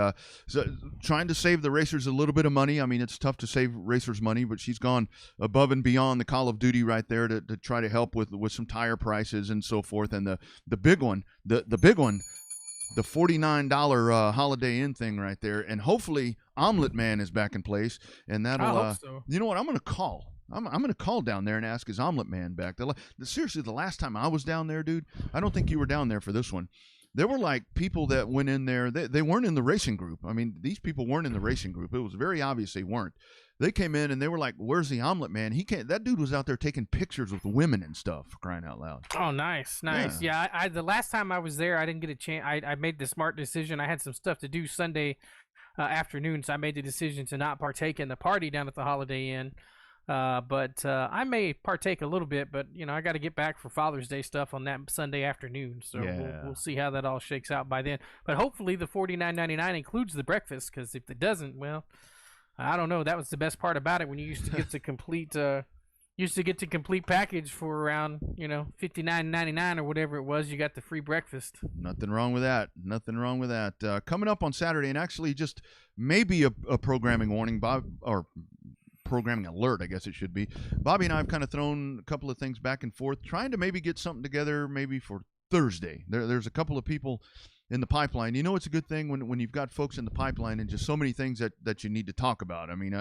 trying to save the racers a little bit of money. I mean, it's tough to save racers money, but she's gone above and beyond the call of duty right there to try to help with some tire prices and so forth. And the big one, the big one, the $49 Holiday Inn thing right there, and hopefully Omelet Man is back in place, and that'll. I hope so. You know what? I'm going to call. I'm going to call down there and ask, is Omelet Man back? Seriously, the last time I was down there, dude, I don't think you were down there for this one. There were like people that went in there. They weren't in the racing group. I mean, these people weren't in the racing group. It was very obvious they weren't. They came in and they were like, "Where's the Omelet Man?" That dude was out there taking pictures with women and stuff. For crying out loud! Oh, nice. Yeah, I the last time I was there, I didn't get a chance. I made the smart decision. I had some stuff to do Sunday afternoon, so I made the decision to not partake in the party down at the Holiday Inn. But I may partake a little bit. But I got to get back for Father's Day stuff on that Sunday afternoon. So we'll see how that all shakes out by then. But hopefully the $49.99 includes the breakfast. Because if it doesn't, well, I don't know. That was the best part about it when you used to get the complete package for around $59.99 or whatever it was. You got the free breakfast. Nothing wrong with that. Coming up on Saturday, and actually just maybe a programming warning, Bob, or programming alert, I guess it should be. Bobby and I have kind of thrown a couple of things back and forth, trying to maybe get something together maybe for Thursday. There's a couple of people in the pipeline. It's a good thing when you've got folks in the pipeline and just so many things that you need to talk about. I mean,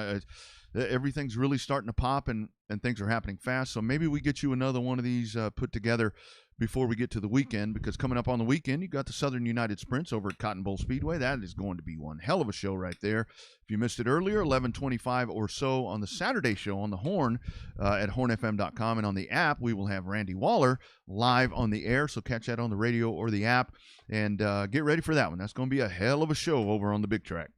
everything's really starting to pop and things are happening fast. So maybe we get you another one of these put together before we get to the weekend, because coming up on the weekend, you got the Southern United Sprints over at Cotton Bowl Speedway. That is going to be one hell of a show right there. If you missed it earlier, 11:25 or so on the Saturday show on the Horn at hornfm.com, and on the app, we will have Randy Waller live on the air. So catch that on the radio or the app, and get ready for that one. That's going to be a hell of a show over on the big track.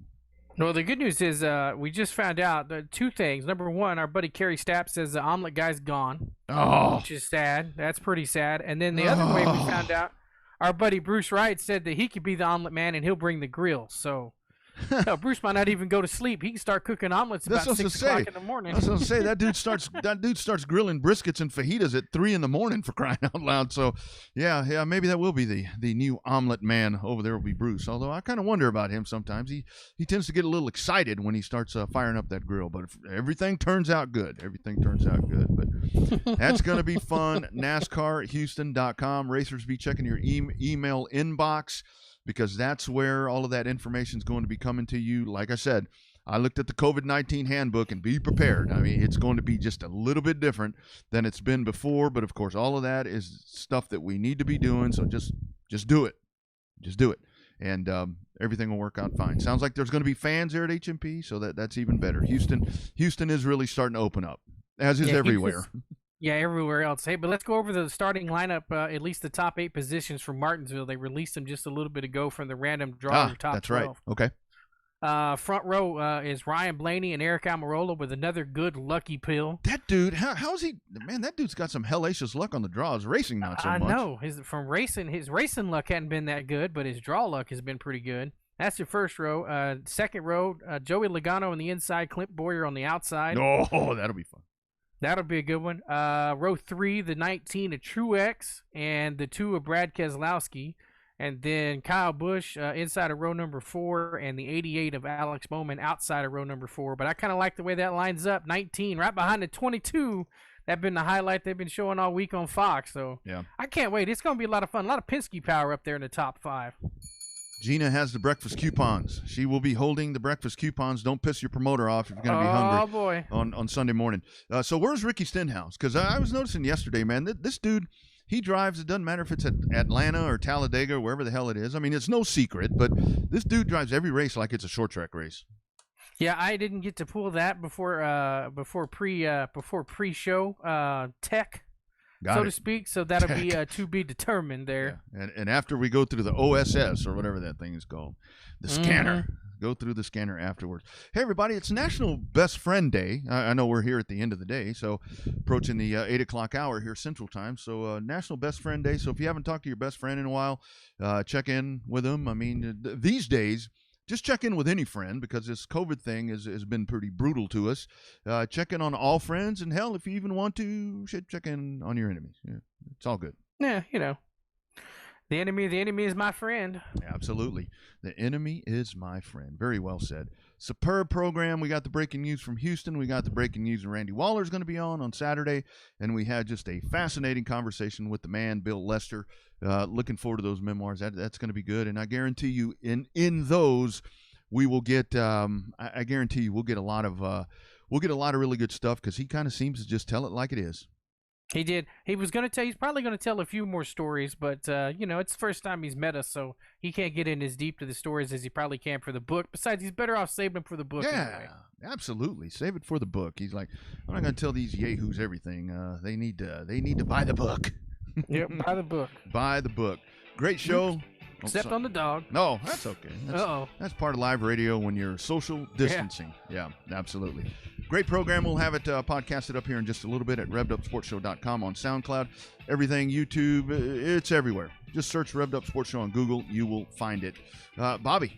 Well, the good news is we just found out two things. Number one, our buddy Kerry Stapp says the omelet guy's gone, which is sad. That's pretty sad. And then the other way we found out, our buddy Bruce Wright said that he could be the omelet man and he'll bring the grill. So Bruce might not even go to sleep. He can start cooking omelets about 6 o'clock in the morning. I was going to say, that dude starts grilling briskets and fajitas at 3 in the morning, for crying out loud. So, yeah, maybe that will be the new omelet man over there will be Bruce. Although I kind of wonder about him sometimes. He tends to get a little excited when he starts firing up that grill. But if everything turns out good. But that's going to be fun. NASCARHouston.com. Racers, be checking your email inbox, because that's where all of that information is going to be coming to you. Like I said, I looked at the COVID-19 handbook, and be prepared. I mean, it's going to be just a little bit different than it's been before, but of course, all of that is stuff that we need to be doing, so just do it. Just do it, and everything will work out fine. Sounds like there's going to be fans there at HMP, so that's even better. Houston is really starting to open up, as is everywhere. Yeah, everywhere else. Hey, but let's go over the starting lineup, at least the top 8 positions from Martinsville. They released them just a little bit ago from the random draw of the top 12. That's right. Okay. Front row is Ryan Blaney and Eric Almirola with another good lucky pill. That dude, how's he? Man, that dude's got some hellacious luck on the draws. Racing not so much. I know. His racing luck hadn't been that good, but his draw luck has been pretty good. That's your first row. Second row, Joey Logano on the inside, Clint Boyer on the outside. Oh, that'll be fun. That'll be a good one. Row 3, the 19 of Truex and the 2 of Brad Keselowski. And then Kyle Busch inside of row number 4 and the 88 of Alex Bowman outside of row number 4. But I kind of like the way that lines up. 19 right behind the 22. That's been the highlight they've been showing all week on Fox. So yeah, I can't wait. It's going to be a lot of fun. A lot of Penske power up there in the top 5. Gina has the breakfast coupons. She will be holding the breakfast coupons. Don't piss your promoter off if you're going to be hungry. Oh, boy. On Sunday morning. So where's Ricky Stenhouse? Because I was noticing yesterday, man, this dude, he drives. It doesn't matter if it's at Atlanta or Talladega or wherever the hell it is. I mean, it's no secret, but this dude drives every race like it's a short track race. Yeah, I didn't get to pull that before pre-show tech, to speak. So that'll be to be determined there. Yeah. And after we go through the OSS or whatever that thing is called, the scanner. Go through the scanner afterwards. Hey, everybody, it's National Best Friend Day. I know we're here at the end of the day, so approaching the 8 o'clock hour here Central Time. So National Best Friend Day. So if you haven't talked to your best friend in a while, check in with them. I mean, these days, just check in with any friend because this COVID thing has been pretty brutal to us. Check in on all friends, and hell, if you even want to, you should check in on your enemies. Yeah, it's all good. Yeah, the enemy is my friend. Absolutely. The enemy is my friend. Very well said. Superb program. We got the breaking news from Houston. We got the breaking news, and Randy Waller's going to be on Saturday. And we had just a fascinating conversation with the man, Bill Lester. Looking forward to those memoirs. That's going to be good. And I guarantee you, in those, we will get. I guarantee you, we'll get a lot of really good stuff because he kind of seems to just tell it like it is. He did. He was going to tell. He's probably going to tell a few more stories, but it's the first time he's met us, so he can't get in as deep to the stories as he probably can for the book. Besides, he's better off saving them for the book. Yeah, anyway. Absolutely. Save it for the book. He's like, I'm not going to tell these yahoos everything. They need to buy the book. Yep, buy the book. Buy the book. Great show. Except on the dog. No, that's okay. That's part of live radio when you're social distancing. Yeah, absolutely. Great program. We'll have it podcasted up here in just a little bit at RevvedUpSportsShow.com on SoundCloud. Everything, YouTube, it's everywhere. Just search Revved Up Sports Show on Google. You will find it. Bobby,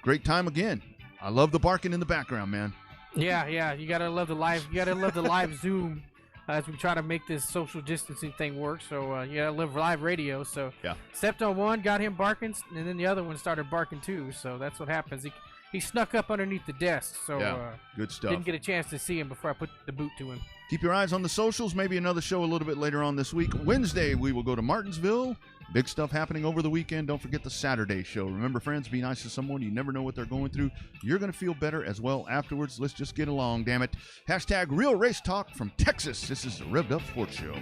great time again. I love the barking in the background, man. Yeah. You gotta love the live. You gotta love the live Zoom as we try to make this social distancing thing work. So I love live radio. So stepped on one, got him barking, and then the other one started barking too. So that's what happens. He snuck up underneath the desk. So good stuff. Didn't get a chance to see him before I put the boot to him. Keep your eyes on the socials. Maybe another show a little bit later on this week. Wednesday, we will go to Martinsville. Big stuff happening over the weekend. Don't forget the Saturday show. Remember, friends, be nice to someone. You never know what they're going through. You're going to feel better as well afterwards. Let's just get along, damn it. #Real Race Talk from Texas. This is the Revved Up Sports Show.